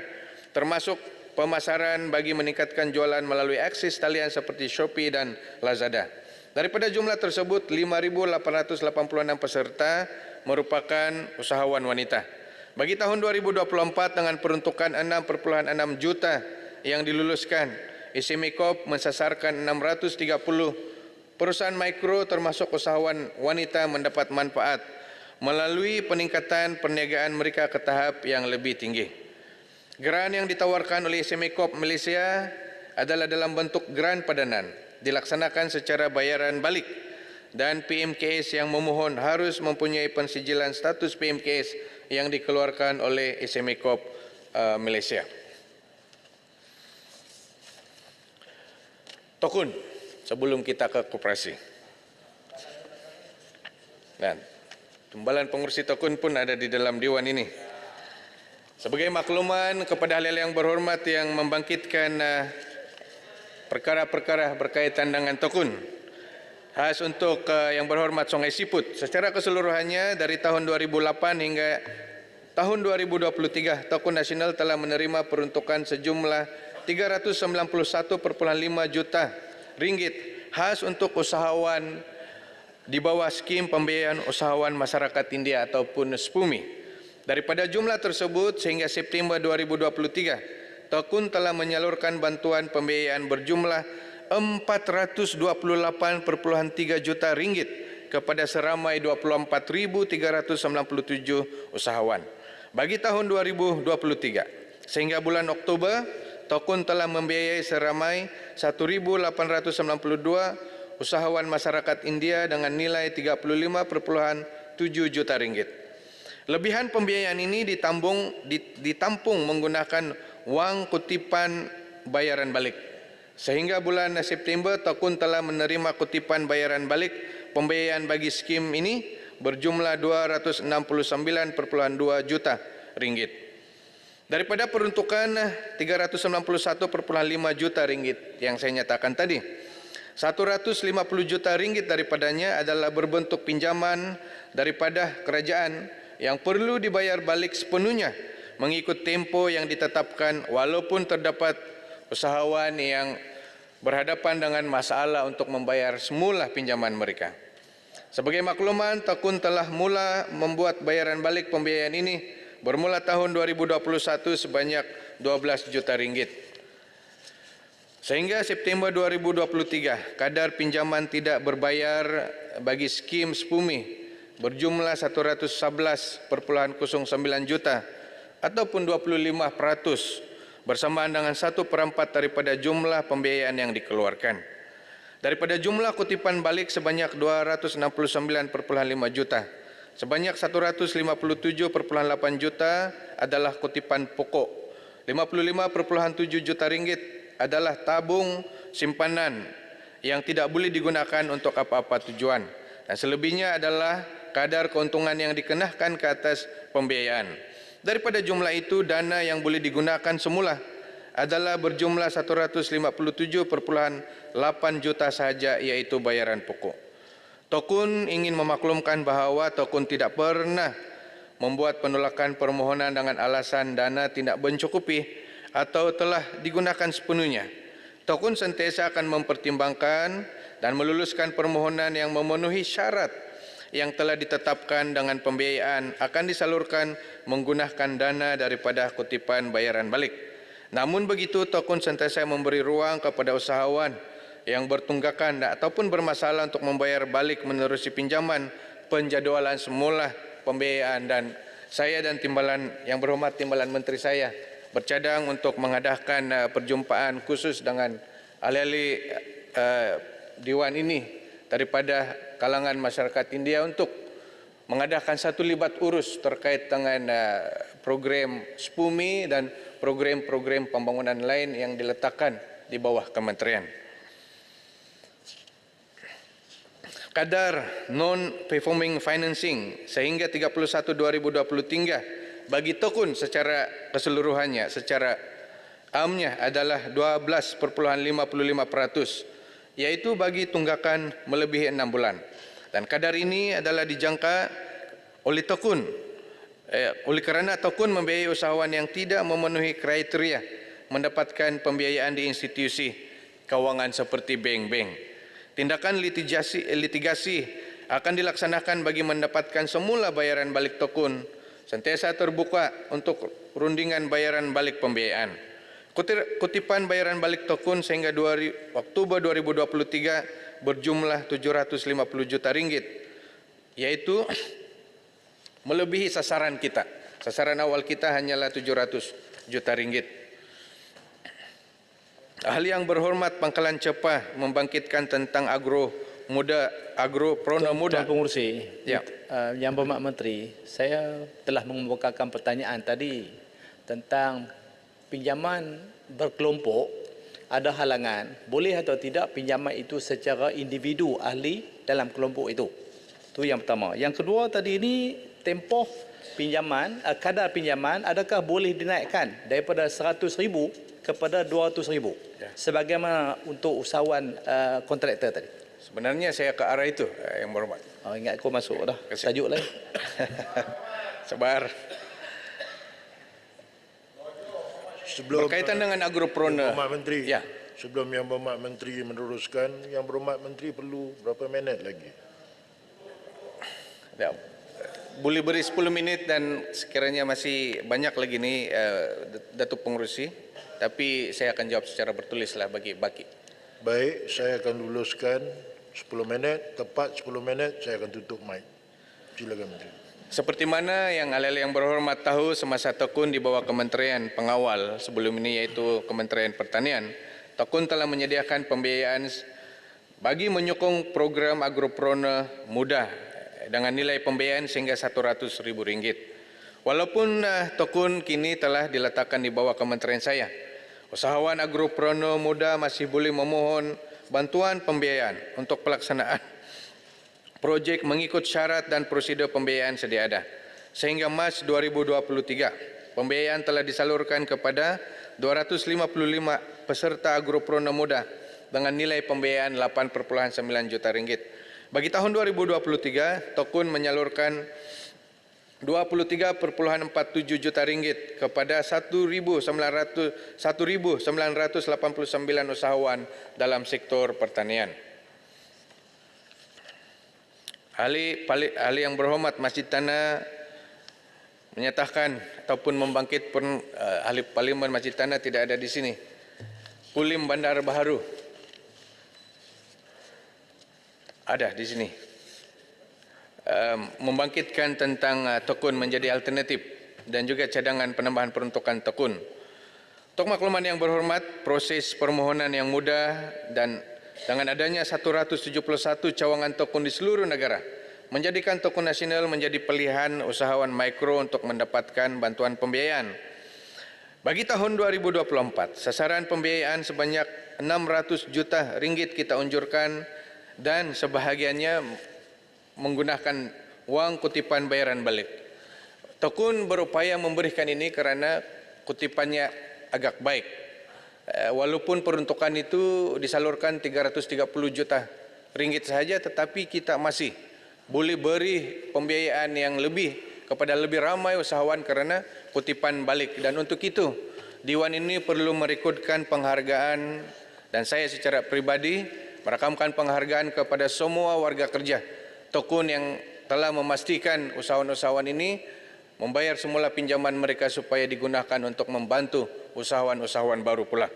termasuk pemasaran bagi meningkatkan jualan melalui akses talian seperti Shopee dan Lazada. Daripada jumlah tersebut, 5.886 peserta merupakan usahawan wanita. Bagi tahun 2024 dengan peruntukan 6,6 juta yang diluluskan, SME Corp mensasarkan 630 perusahaan mikro termasuk usahawan wanita mendapat manfaat melalui peningkatan perniagaan mereka ke tahap yang lebih tinggi. Geran yang ditawarkan oleh SME Corp Malaysia adalah dalam bentuk geran padanan, dilaksanakan secara bayaran balik dan PMKS yang memohon harus mempunyai pensijilan status PMKS yang dikeluarkan oleh SME Corp Malaysia. Tokun, sebelum kita ke koperasi. Dan timbalan pengurusi tokun pun ada di dalam dewan ini. Sebagai makluman kepada hal-hal yang berhormat yang membangkitkan perkara-perkara berkaitan dengan tokun. Khas untuk yang berhormat Sungai Siput, secara keseluruhannya dari tahun 2008 hingga tahun 2023, Tokun Nasional telah menerima peruntukan sejumlah 391,5 juta ringgit khas untuk usahawan di bawah skim pembiayaan usahawan masyarakat India ataupun SPUMI. Daripada jumlah tersebut sehingga September 2023, Tokun telah menyalurkan bantuan pembiayaan berjumlah 428,3 juta ringgit kepada seramai 24.397 usahawan. Bagi tahun 2023, sehingga bulan Oktober, Tokun telah membiayai seramai 1.892 usahawan masyarakat India dengan nilai 35,7 juta ringgit. Lebihan pembiayaan ini ditampung menggunakan wang kutipan bayaran balik. Sehingga bulan September, Tokun telah menerima kutipan bayaran balik pembiayaan bagi skim ini berjumlah 269,2 juta ringgit. Daripada peruntukan 391,5 juta ringgit yang saya nyatakan tadi, 150 juta ringgit daripadanya adalah berbentuk pinjaman daripada kerajaan yang perlu dibayar balik sepenuhnya mengikut tempo yang ditetapkan walaupun terdapat usahawan yang berhadapan dengan masalah untuk membayar semula pinjaman mereka. Sebagai makluman, Tokun telah mula membuat bayaran balik pembiayaan ini bermula tahun 2021 sebanyak 12 juta ringgit. Sehingga September 2023, kadar pinjaman tidak berbayar bagi skim SPUMI berjumlah 111,09 juta ataupun 25% bersamaan dengan 1/4 daripada jumlah pembiayaan yang dikeluarkan. Daripada jumlah kutipan balik sebanyak 269,5 juta, sebanyak 157,8 juta adalah kutipan pokok, 55,7 juta ringgit adalah tabung simpanan yang tidak boleh digunakan untuk apa-apa tujuan, dan selebihnya adalah kadar keuntungan yang dikenakan ke atas pembiayaan. Daripada jumlah itu, dana yang boleh digunakan semula adalah berjumlah 177,8 juta sahaja, iaitu bayaran pokok. Tokun ingin memaklumkan bahawa Tokun tidak pernah membuat penolakan permohonan dengan alasan dana tidak mencukupi atau telah digunakan sepenuhnya. Tokun sentiasa akan mempertimbangkan dan meluluskan permohonan yang memenuhi syarat yang telah ditetapkan dengan pembiayaan akan disalurkan menggunakan dana daripada kutipan bayaran balik. Namun begitu, Tokun sentiasa memberi ruang kepada usahawan yang bertunggakan ataupun bermasalah untuk membayar balik menerusi pinjaman penjadualan semula pembiayaan, dan saya dan timbalan yang berhormat timbalan menteri saya bercadang untuk mengadakan perjumpaan khusus dengan ahli-ahli Dewan ini daripada kalangan masyarakat India untuk mengadakan satu libat urus terkait dengan program SPUMI dan program-program pembangunan lain yang diletakkan di bawah kementerian. Kadar non-performing financing sehingga 31/2023 bagi Tekun secara keseluruhannya, secara amnya adalah 12,55%, yaitu bagi tunggakan melebihi 6 bulan. Dan kadar ini adalah dijangka oleh Tekun, oleh kerana Tekun membiayai usahawan yang tidak memenuhi kriteria mendapatkan pembiayaan di institusi kewangan seperti bank-bank. Tindakan litigasi akan dilaksanakan bagi mendapatkan semula bayaran balik Tekun, sentiasa terbuka untuk rundingan bayaran balik pembiayaan. Kutipan bayaran balik Tekun sehingga Oktober 2023 berjumlah 750 juta ringgit, yaitu melebihi sasaran kita. Sasaran awal kita hanyalah 700 juta ringgit. Ahli yang berhormat, Pangkalan Cepah membangkitkan tentang agropreneur muda. Tuan Pengurusi, Ya. Yang Berhormat Menteri, saya telah mengemukakan pertanyaan tadi tentang pinjaman berkelompok, ada halangan, boleh atau tidak pinjaman itu secara individu ahli dalam kelompok itu. Itu yang pertama. Yang kedua tadi ini tempoh pinjaman, kadar pinjaman adakah boleh dinaikkan daripada 100,000 kepada 200,000 sebagaimana untuk usahawan kontraktor tadi. Sebenarnya saya ke arah itu, yang berhormat. Oh, ingat kau masuk dah. Kasih. Tajuk lain. Sabar. Berkaitan dengan agropreneur. Yang Berhormat Menteri, Ya. sebelum Yang Berhormat Menteri meneruskan, Yang Berhormat Menteri perlu berapa minit lagi? Ya. Boleh beri 10 minit dan sekiranya masih banyak lagi ni Datuk Pengurusi, tapi saya akan jawab secara bertulis lah bagi baki. Baik, saya akan luluskan 10 minit, tepat 10 minit saya akan tutup mic. Silakan Menteri. Seperti mana yang ahli yang berhormat tahu, semasa Tekun di bawah Kementerian Pengawal sebelum ini, yaitu Kementerian Pertanian, Tekun telah menyediakan pembiayaan bagi menyokong program agropreneur muda dengan nilai pembiayaan sehingga RM100,000. Walaupun Tekun kini telah diletakkan di bawah kementerian saya, usahawan agropreneur muda masih boleh memohon bantuan pembiayaan untuk pelaksanaan projek mengikut syarat dan prosedur pembiayaan sedia ada. Sehingga Mac 2023, pembiayaan telah disalurkan kepada 255 peserta agropreneur muda dengan nilai pembiayaan RM8,9 juta. Bagi tahun 2023, Tekun menyalurkan RM23,47 juta kepada 1,989 usahawan dalam sektor pertanian. Ahli yang berhormat, Masjid Tanah menyatakan ataupun membangkit ahli Parlimen Masjid Tanah tidak ada di sini. Kulim Bandar Baharu ada di sini. Membangkitkan tentang Tekun menjadi alternatif dan juga cadangan penambahan peruntukan Tekun. Untuk makluman yang berhormat, proses permohonan yang mudah dan dengan adanya 171 cawangan Tekun di seluruh negara menjadikan Tekun Nasional menjadi pilihan usahawan mikro untuk mendapatkan bantuan pembiayaan. Bagi tahun 2024, sasaran pembiayaan sebanyak RM600 juta kita unjurkan dan sebahagiannya menggunakan wang kutipan bayaran balik. Tekun berupaya memberikan ini kerana kutipannya agak baik. Walaupun peruntukan itu disalurkan 330 juta ringgit sahaja, tetapi kita masih boleh beri pembiayaan yang lebih kepada lebih ramai usahawan kerana kutipan balik. Dan untuk itu, Diwan ini perlu merekodkan penghargaan dan saya secara pribadi merakamkan penghargaan kepada semua warga kerja Tekun yang telah memastikan usahawan-usahawan ini membayar semula pinjaman mereka supaya digunakan untuk membantu usahawan-usahawan baru pula.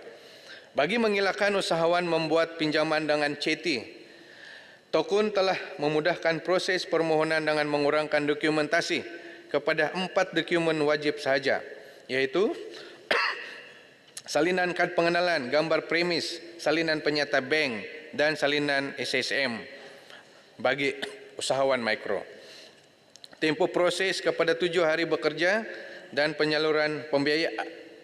Bagi mengelakkan usahawan membuat pinjaman dengan ceti, Tekun telah memudahkan proses permohonan dengan mengurangkan dokumentasi kepada 4 dokumen wajib sahaja, iaitu salinan kad pengenalan, gambar premis, salinan penyata bank dan salinan SSM bagi usahawan mikro. tempoh proses kepada 7 hari bekerja dan penyaluran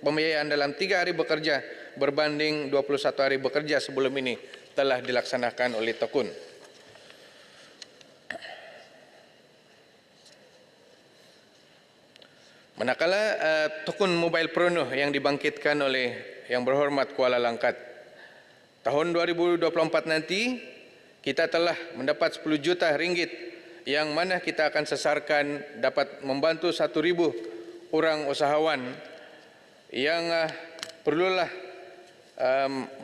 pembiayaan dalam 3 hari bekerja berbanding 21 hari bekerja sebelum ini telah dilaksanakan oleh Tekun. Manakala Tekun Mobile Preneur yang dibangkitkan oleh Yang Berhormat Kuala Langkat, tahun 2024 nanti kita telah mendapat 10 juta ringgit yang mana kita akan sesarkan dapat membantu 1,000 orang usahawan yang perlulah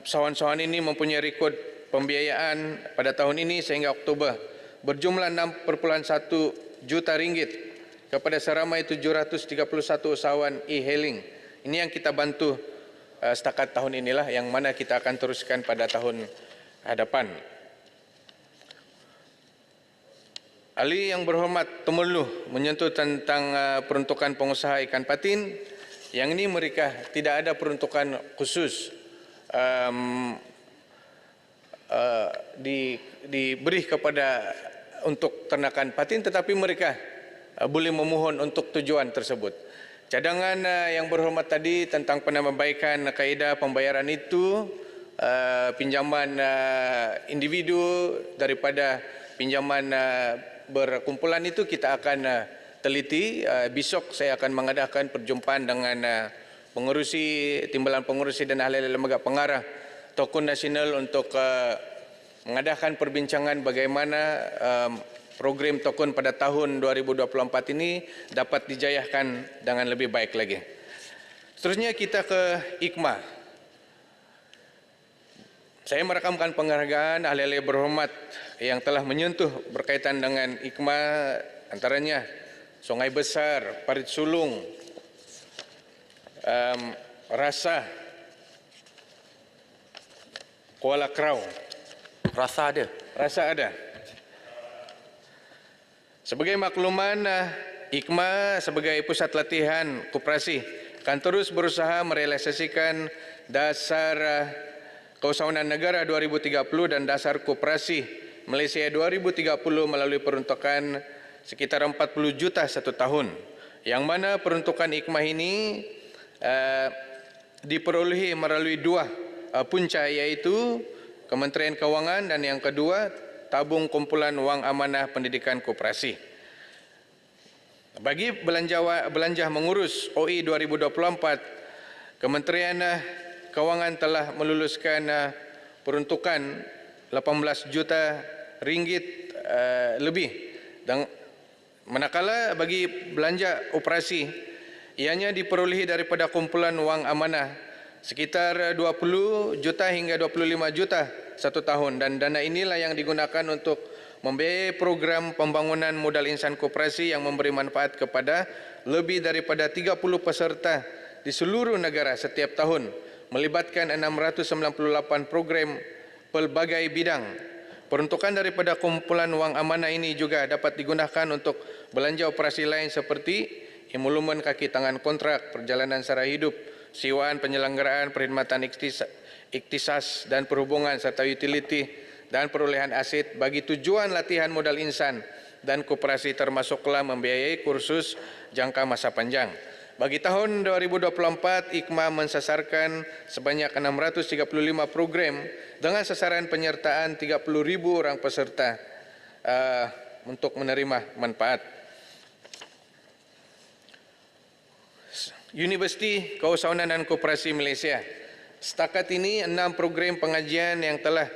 usahawan-usahawan ini mempunyai rekod pembiayaan pada tahun ini sehingga Oktober berjumlah 6,1 juta ringgit kepada seramai 731 usahawan e-hailing. Ini yang kita bantu setakat tahun inilah yang mana kita akan teruskan pada tahun hadapan. Ahli Yang Berhormat Temerloh menyentuh tentang peruntukan pengusaha ikan patin. Yang ini mereka tidak ada peruntukan khusus diberi kepada untuk ternakan patin, tetapi mereka boleh memohon untuk tujuan tersebut. Cadangan Yang Berhormat tadi tentang penambahbaikan kaedah pembayaran itu, pinjaman individu daripada pinjaman berkumpulan itu kita akan teliti. Besok saya akan mengadakan perjumpaan dengan pengurusi, timbalan pengurusi dan ahli lembaga pengarah Tekun Nasional untuk mengadakan perbincangan bagaimana program Tekun pada tahun 2024 ini dapat dijayakan dengan lebih baik lagi. Seterusnya kita ke IKMA. Saya merakamkan penghargaan ahli-ahli berhormat yang telah menyentuh berkaitan dengan IKMA, antaranya Sungai Besar, Parit Sulung, Rasa, Kuala Krau. Rasa ada. Rasa ada. Sebagai makluman, IKMA sebagai pusat latihan koperasi akan terus berusaha merealisasikan dasar Keusahawanan Negara 2030 dan dasar koperasi Malaysia 2030 melalui peruntukan sekitar 40 juta satu tahun. Yang mana peruntukan IKMA ini diperolehi melalui dua punca, iaitu Kementerian Kewangan dan yang kedua Tabung Kumpulan Wang Amanah Pendidikan Koperasi. Bagi belanja mengurus OE 2024, Kementerian Kewangan telah meluluskan peruntukan 18 juta ringgit lebih. Dan manakala bagi belanja operasi, ianya diperolehi daripada kumpulan wang amanah sekitar 20 juta hingga 25 juta satu tahun, dan dana inilah yang digunakan untuk membiayai program pembangunan modal insan koperasi yang memberi manfaat kepada lebih daripada 30 peserta di seluruh negara setiap tahun, melibatkan 698 program pelbagai bidang. Peruntukan daripada kumpulan wang amanah ini juga dapat digunakan untuk belanja operasi lain seperti emolumen kaki tangan kontrak, perjalanan sara hidup, sewaan penyelenggaraan perkhidmatan iktisas dan perhubungan serta utility dan perolehan aset bagi tujuan latihan modal insan dan koperasi, termasuklah membiayai kursus jangka masa panjang. Bagi tahun 2024, IKMA mensasarkan sebanyak 635 program dengan sasaran penyertaan 30,000 orang peserta untuk menerima manfaat. Universiti Keusahawanan dan Koperasi Malaysia. Setakat ini 6 program pengajian yang telah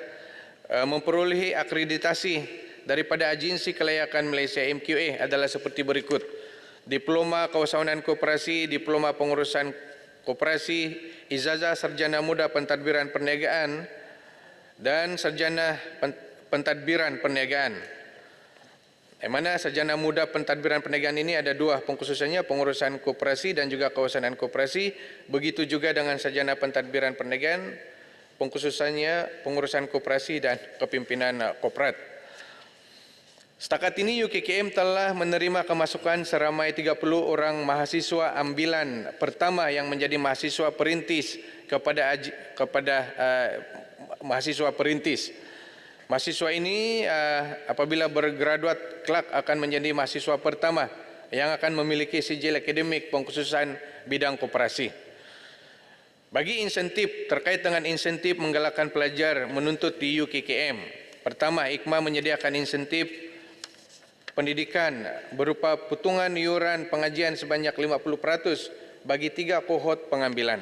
memperolehi akreditasi daripada Agensi Kelayakan Malaysia MQA adalah seperti berikut: Diploma Keusahawanan Koperasi, Diploma Pengurusan Koperasi, Ijazah Sarjana Muda Pentadbiran Perniagaan dan Sarjana Pentadbiran Perniagaan. Yang mana Sarjana Muda Pentadbiran Perniagaan ini ada dua pengkhususannya, pengurusan koperasi dan juga keusahawanan koperasi. Begitu juga dengan Sarjana Pentadbiran Perniagaan, pengkhususannya pengurusan koperasi dan kepimpinan korporat. Setakat ini UKKM telah menerima kemasukan seramai 30 orang mahasiswa ambilan pertama yang menjadi mahasiswa perintis kepada mahasiswa perintis. Mahasiswa ini apabila bergraduat kelak akan menjadi mahasiswa pertama yang akan memiliki sijil akademik pengkhususan bidang koperasi. Bagi insentif, terkait dengan insentif menggalakkan pelajar menuntut di UKKM. Pertama, IKMA menyediakan insentif pendidikan berupa potongan iuran pengajian sebanyak 50% bagi 3 kohort pengambilan.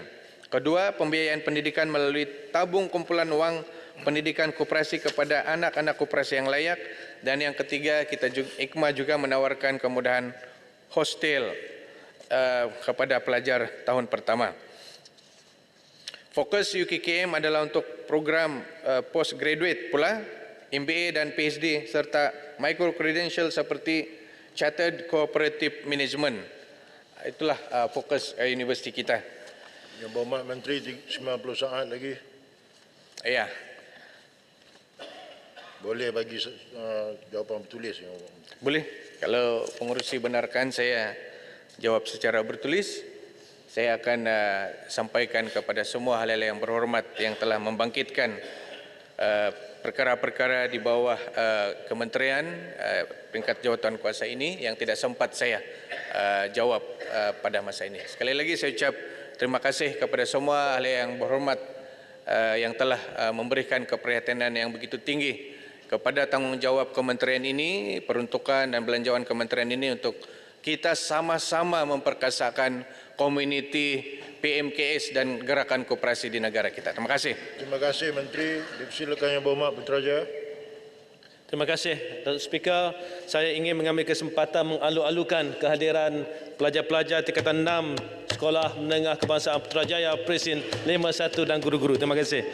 Kedua, pembiayaan pendidikan melalui tabung kumpulan wang pendidikan koperasi kepada anak-anak koperasi yang layak. Dan yang ketiga, IKMA juga menawarkan kemudahan hostel kepada pelajar tahun pertama. Fokus UKKM adalah untuk program postgraduate pula, MBA dan PhD serta micro credential seperti Chartered Cooperative Management. Itulah fokus universiti kita. Yang Berhormat Menteri 90 saat lagi. Ya. Boleh bagi jawapan bertulis. Yang Berhormat. Boleh. Kalau pengurusi benarkan saya jawab secara bertulis. Saya akan sampaikan kepada semua hal-hal yang berhormat yang telah membangkitkan perkara-perkara di bawah kementerian peringkat jawatan kuasa ini yang tidak sempat saya jawab pada masa ini. Sekali lagi saya ucap terima kasih kepada semua ahli yang berhormat yang telah memberikan keprihatinan yang begitu tinggi kepada tanggungjawab kementerian ini, peruntukan dan belanjawan kementerian ini untuk kita sama-sama memperkasakan komuniti PMKS dan gerakan koperasi di negara kita. Terima kasih. Terima kasih Menteri. Dipersilakan Yang Berhormat Putrajaya. Terima kasih, Datuk Speaker. Saya ingin mengambil kesempatan mengalu-alukan kehadiran pelajar-pelajar tingkatan 6 Sekolah Menengah Kebangsaan Putrajaya Presin 51 dan guru-guru. Terima kasih.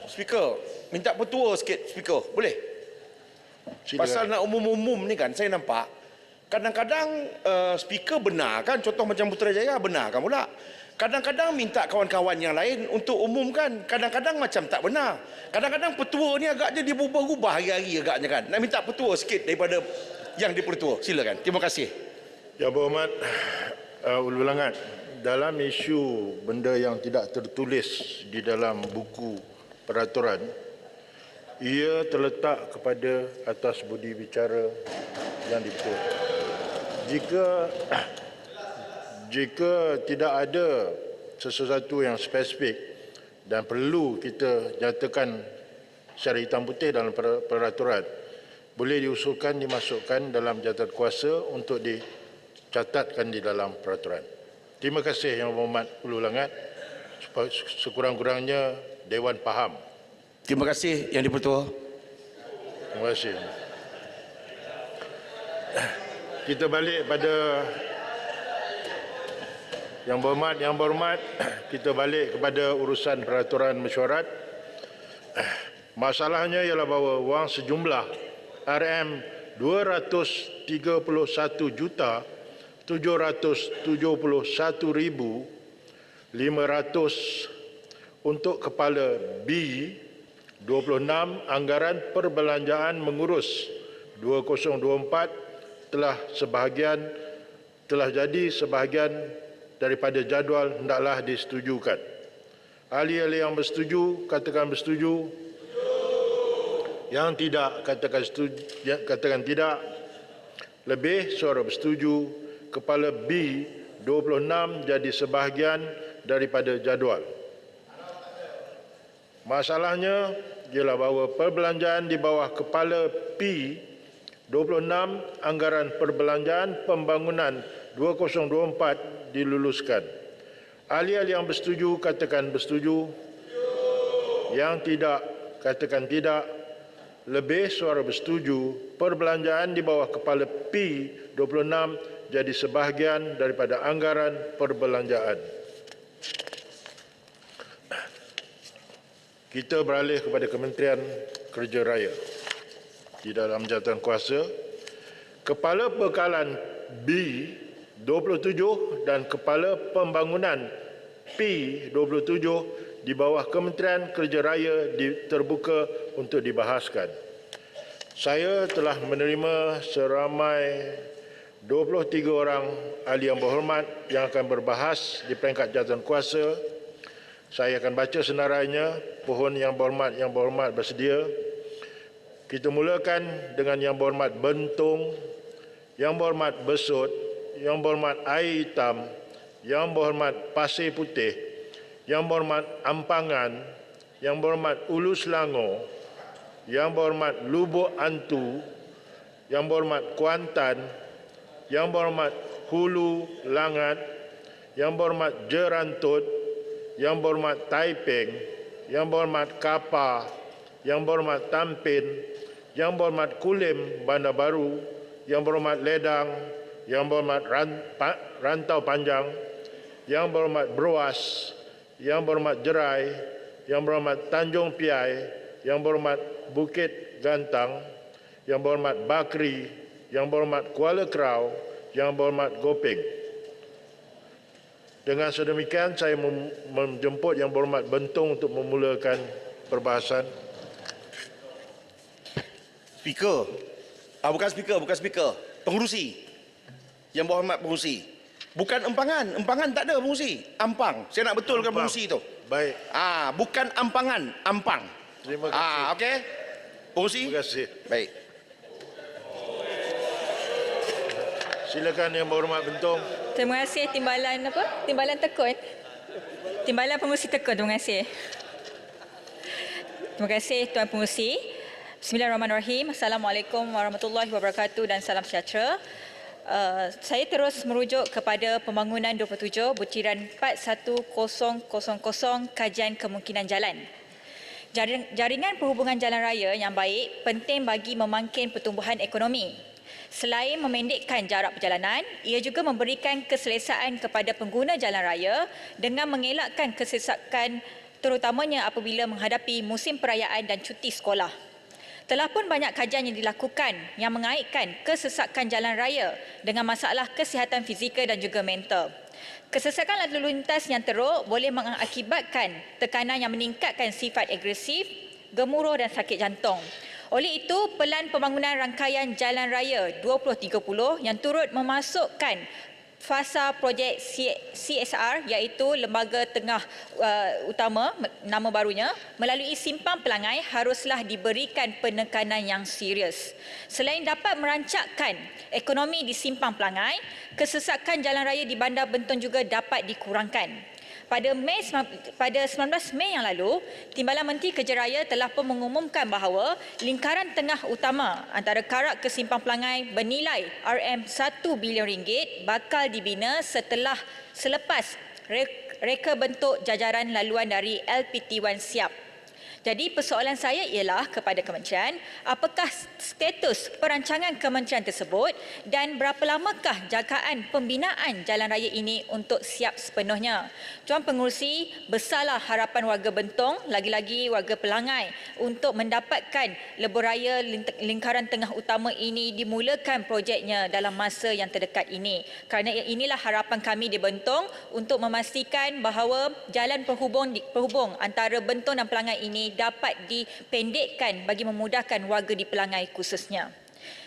Speaker, minta petua sikit, Speaker. Boleh? Silakan. Pasal nak umum-umum ni kan, saya nampak kadang-kadang speaker benar kan, contoh macam Putrajaya benar kan pula. Kadang-kadang minta kawan-kawan yang lain untuk umumkan, kadang-kadang macam tak benar. Kadang-kadang petua ni agaknya dia berubah-ubah hari-hari agaknya kan. Nak minta petua sikit daripada yang dipertua. Silakan. Terima kasih. Yang Berhormat Ulu Langat, dalam isu benda yang tidak tertulis di dalam buku peraturan, ia terletak kepada atas budi bicara yang dibetul. Jika tidak ada sesuatu yang spesifik dan perlu kita nyatakan secara hitam putih dalam peraturan, boleh diusulkan dimasukkan dalam jawatan kuasa untuk dicatatkan di dalam peraturan. Terima kasih Yang Berhormat Ulu Langat. Sekurang-kurangnya Dewan faham. Terima kasih Yang Dipertua. Terima kasih. Kita balik pada Yang Berhormat, kita balik kepada urusan peraturan mesyuarat. Masalahnya ialah bahawa wang sejumlah RM231,771,500 untuk kepala B 26 anggaran perbelanjaan mengurus 2024 telah jadi sebahagian daripada jadual hendaklah disetujukan. Ahli-ahli yang bersetuju katakan bersetuju. Yang tidak katakan tidak. Lebih suara bersetuju. Kepala B 26 jadi sebahagian daripada jadual. Masalahnya ialah bahawa perbelanjaan di bawah kepala P 26 anggaran perbelanjaan pembangunan 2024 diluluskan. Ahli-ahli yang bersetuju katakan bersetuju. Yang tidak katakan tidak. Lebih suara bersetuju. Perbelanjaan di bawah kepala P 26 jadi sebahagian daripada anggaran perbelanjaan. Kita beralih kepada Kementerian Kerja Raya. Di dalam jawatan kuasa, Kepala Bekalan B 27 dan Kepala Pembangunan P 27 di bawah Kementerian Kerja Raya terbuka untuk dibahaskan. Saya telah menerima seramai 23 orang ahli yang berhormat yang akan berbahas di peringkat jawatan kuasa. Saya akan baca senarainya. Pohon yang berhormat bersedia. Kita mulakan dengan Yang Berhormat Bentong, Yang Berhormat Besut, Yang Berhormat Air Hitam, Yang Berhormat Pasir Putih, Yang Berhormat Ampangan, Yang Berhormat Ulu Selangor, Yang Berhormat Lubuk Antu, Yang Berhormat Kuantan, Yang Berhormat Hulu Langat, Yang Berhormat Jerantut, Yang Berhormat Taiping, Yang Berhormat Kapa, Yang Berhormat Tampin, Yang Berhormat Kulim Bandar Baru, Yang Berhormat Ledang, Yang Berhormat Rantau Panjang, Yang Berhormat Bruas, Yang Berhormat Jerai, Yang Berhormat Tanjung Piai, Yang Berhormat Bukit Gantang, Yang Berhormat Bakri, Yang Berhormat Kuala Kerau, Yang Berhormat Gopeng. Dengan sedemikian saya menjemput Yang Berhormat Bentong untuk memulakan perbahasan. Speaker. Bukan speaker. Pengurusi. Yang Berhormat Pengurusi. Bukan empangan. Empangan tak ada pengurusi. Ampang. Saya nak betulkan pengurusi tu. Baik. Bukan ampangan, ampang. Terima kasih. Okey. Pengurusi. Terima kasih. Baik. Silakan Yang Berhormat Bentong. Terima kasih Timbalan apa? Timbalan Tekun. Timbalan Pengurusi Tekun. Terima kasih. Terima kasih Tuan Pengurusi. Bismillahirrahmanirrahim. Assalamualaikum warahmatullahi wabarakatuh dan salam sejahtera. Saya terus merujuk kepada Pembangunan 27 Butiran 41000 Kajian Kemungkinan Jalan. Jaringan perhubungan jalan raya yang baik penting bagi memangkin pertumbuhan ekonomi. Selain memendekkan jarak perjalanan, ia juga memberikan keselesaan kepada pengguna jalan raya dengan mengelakkan kesesakan terutamanya apabila menghadapi musim perayaan dan cuti sekolah. Telah pun banyak kajian yang dilakukan yang mengaitkan kesesakan jalan raya dengan masalah kesihatan fizikal dan juga mental. Kesesakan lalu lintas yang teruk boleh mengakibatkan tekanan yang meningkatkan sifat agresif, gemuruh dan sakit jantung. Oleh itu, Pelan Pembangunan Rangkaian Jalan Raya 2030 yang turut memasukkan fasa projek CSR iaitu Lembaga Tengah Utama, nama barunya, melalui Simpang Pelangai haruslah diberikan penekanan yang serius. Selain dapat merancakkan ekonomi di Simpang Pelangai, kesesakan jalan raya di Bandar Bentong juga dapat dikurangkan. Pada 19 Mei yang lalu, Timbalan Menteri Kerja Raya telah pun mengumumkan bahawa lingkaran tengah utama antara Karak ke Simpang Pelangai bernilai RM1 bilion bakal dibina selepas reka bentuk jajaran laluan dari LPT1 siap. Jadi persoalan saya ialah kepada kementerian, apakah status perancangan kementerian tersebut dan berapa lamakah jakaan pembinaan jalan raya ini untuk siap sepenuhnya? Tuan Pengurusi, besarlah harapan warga Bentong, lagi-lagi warga Pelangai untuk mendapatkan lebuh raya lingkaran tengah utama ini dimulakan projeknya dalam masa yang terdekat ini. Kerana inilah harapan kami di Bentong untuk memastikan bahawa jalan penghubung antara Bentong dan Pelangai ini dapat dipendekkan bagi memudahkan warga di Pelangai khususnya.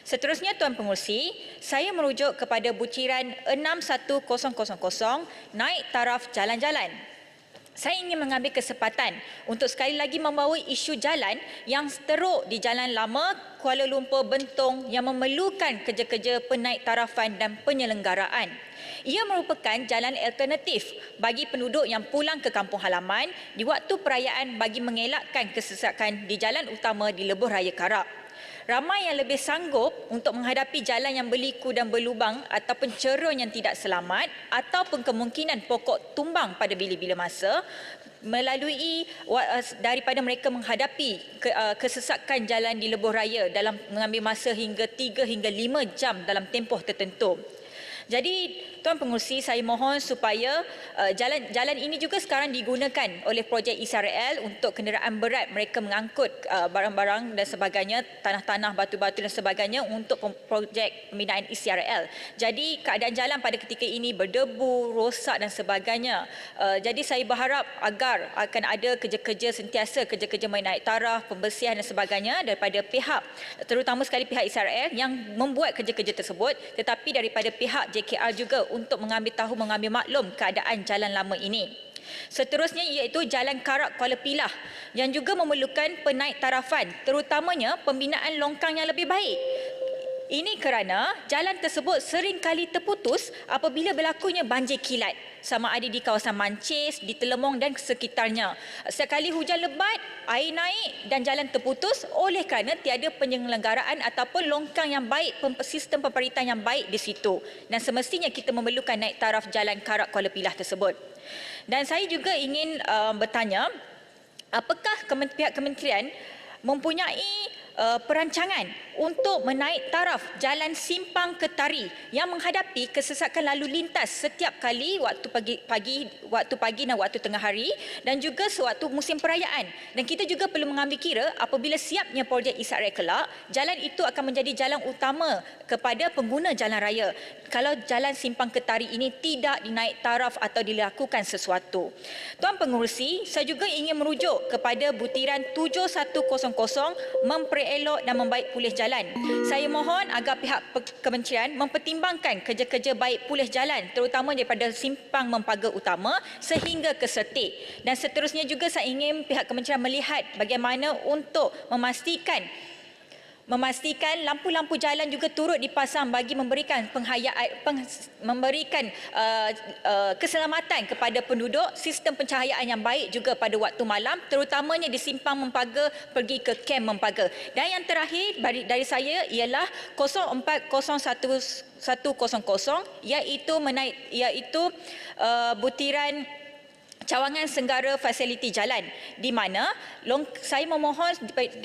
Seterusnya Tuan Pengurusi, saya merujuk kepada butiran 61000 naik taraf jalan-jalan. Saya ingin mengambil kesempatan untuk sekali lagi membawa isu jalan yang teruk di Jalan Lama Kuala Lumpur Bentong yang memerlukan kerja-kerja penaik tarafan dan penyelenggaraan. Ia merupakan jalan alternatif bagi penduduk yang pulang ke kampung halaman di waktu perayaan bagi mengelakkan kesesakan di jalan utama di Lebuh Raya Karak. Ramai yang lebih sanggup untuk menghadapi jalan yang berliku dan berlubang ataupun cerun yang tidak selamat ataupun kemungkinan pokok tumbang pada bila-bila masa daripada mereka menghadapi kesesakan jalan di Lebuh Raya dalam mengambil masa hingga 3 hingga 5 jam dalam tempoh tertentu. Jadi Tuan Pengurusi, saya mohon supaya jalan ini juga sekarang digunakan oleh projek ICRL untuk kenderaan berat, mereka mengangkut barang-barang dan sebagainya, tanah-tanah, batu-batu dan sebagainya untuk projek pembinaan ICRL. Jadi keadaan jalan pada ketika ini berdebu, rosak dan sebagainya. Jadi saya berharap agar akan ada kerja-kerja sentiasa, kerja-kerja menaik taraf, pembersihan dan sebagainya daripada pihak, terutama sekali pihak ICRL yang membuat kerja-kerja tersebut, tetapi daripada pihak JKR juga untuk mengambil maklum keadaan jalan lama ini. Seterusnya iaitu Jalan Karak Kuala Pilah yang juga memerlukan penaik tarafan, terutamanya pembinaan longkang yang lebih baik. Ini kerana jalan tersebut sering kali terputus apabila berlakunya banjir kilat, sama ada di kawasan Mancis, di Telemong dan sekitarnya. Sekali hujan lebat, air naik dan jalan terputus oleh kerana tiada penyelenggaraan ataupun longkang yang baik, sistem pemperitan yang baik di situ. Dan semestinya kita memerlukan naik taraf Jalan Karak Kuala Pilah tersebut. Dan saya juga ingin bertanya, apakah pihak kementerian mempunyai perancangan untuk menaik taraf Jalan Simpang Ketari yang menghadapi kesesakan lalu lintas setiap kali waktu pagi dan waktu tengah hari dan juga sewaktu musim perayaan. Dan kita juga perlu mengambil kira apabila siapnya projek Isaac Raya kelak, jalan itu akan menjadi jalan utama kepada pengguna jalan raya kalau Jalan Simpang Ketari ini tidak dinaik taraf atau dilakukan sesuatu. Tuan Pengerusi, saya juga ingin merujuk kepada butiran 7100 memperelok dan membaik pulih jalan. Saya mohon agar pihak kementerian mempertimbangkan kerja-kerja baik pulih jalan terutama daripada Simpang Mempaga Utama sehingga ke Setik. Dan seterusnya juga saya ingin pihak kementerian melihat bagaimana untuk memastikan lampu-lampu jalan juga turut dipasang bagi memberikan keselamatan kepada penduduk, sistem pencahayaan yang baik juga pada waktu malam, terutamanya di Simpang Mempaga pergi ke Kem Mempaga. Dan yang terakhir dari saya ialah 040100 iaitu butiran cawangan Senggara Fasiliti Jalan, di mana saya memohon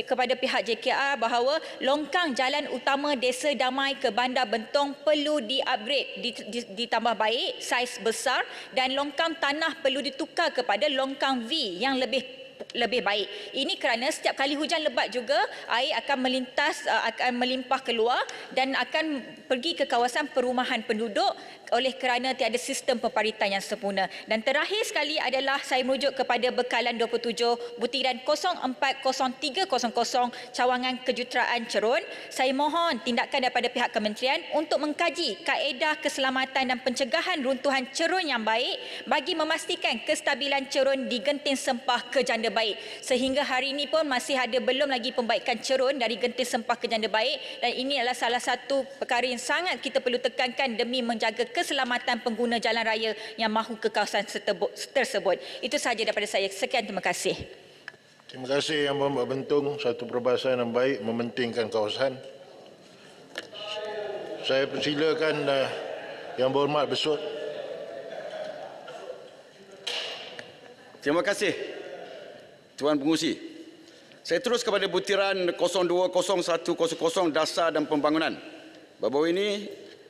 kepada pihak JKR bahawa longkang jalan utama Desa Damai ke Bandar Bentong perlu di-upgrade, ditambah baik, saiz besar, dan longkang tanah perlu ditukar kepada longkang V yang lebih baik. Ini kerana setiap kali hujan lebat juga air akan melimpah keluar dan akan pergi ke kawasan perumahan penduduk oleh kerana tiada sistem pemparitan yang sempurna. Dan terakhir sekali adalah saya merujuk kepada bekalan 27 butiran 040300 cawangan Kejuteraan Cerun. Saya mohon tindakan daripada pihak kementerian untuk mengkaji kaedah keselamatan dan pencegahan runtuhan cerun yang baik bagi memastikan kestabilan cerun di Genting Sempah ke Janda Baik. Sehingga hari ini pun masih ada belum lagi pembaikan cerun dari Genting Sempah ke Janda Baik, dan ini adalah salah satu perkara yang sangat kita perlu tekankan demi menjaga keselamatan pengguna jalan raya yang mahu ke kawasan tersebut. Itu sahaja daripada saya. Sekian, terima kasih. Terima kasih Yang Berhormat Bentong, satu perbahasan yang baik mementingkan kawasan. Saya persilakan Yang Berhormat Besut. Terima kasih Tuan Pengerusi. Saya terus kepada butiran 020100 dasar dan pembangunan. Baru-baru ini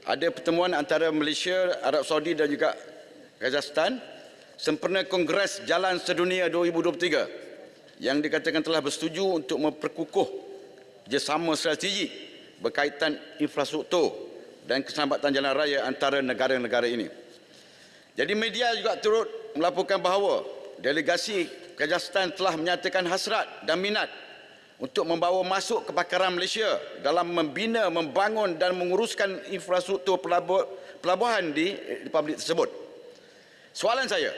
ada pertemuan antara Malaysia, Arab Saudi dan juga Kazakhstan sempena Kongres Jalan Sedunia 2023 yang dikatakan telah bersetuju untuk memperkukuh kerjasama strategi berkaitan infrastruktur dan keselamatan jalan raya antara negara-negara ini. Jadi media juga turut melaporkan bahawa delegasi Kazakhstan telah menyatakan hasrat dan minat untuk membawa masuk kepakaran Malaysia dalam membina, membangun dan menguruskan infrastruktur pelabuhan di republik tersebut. Soalan saya,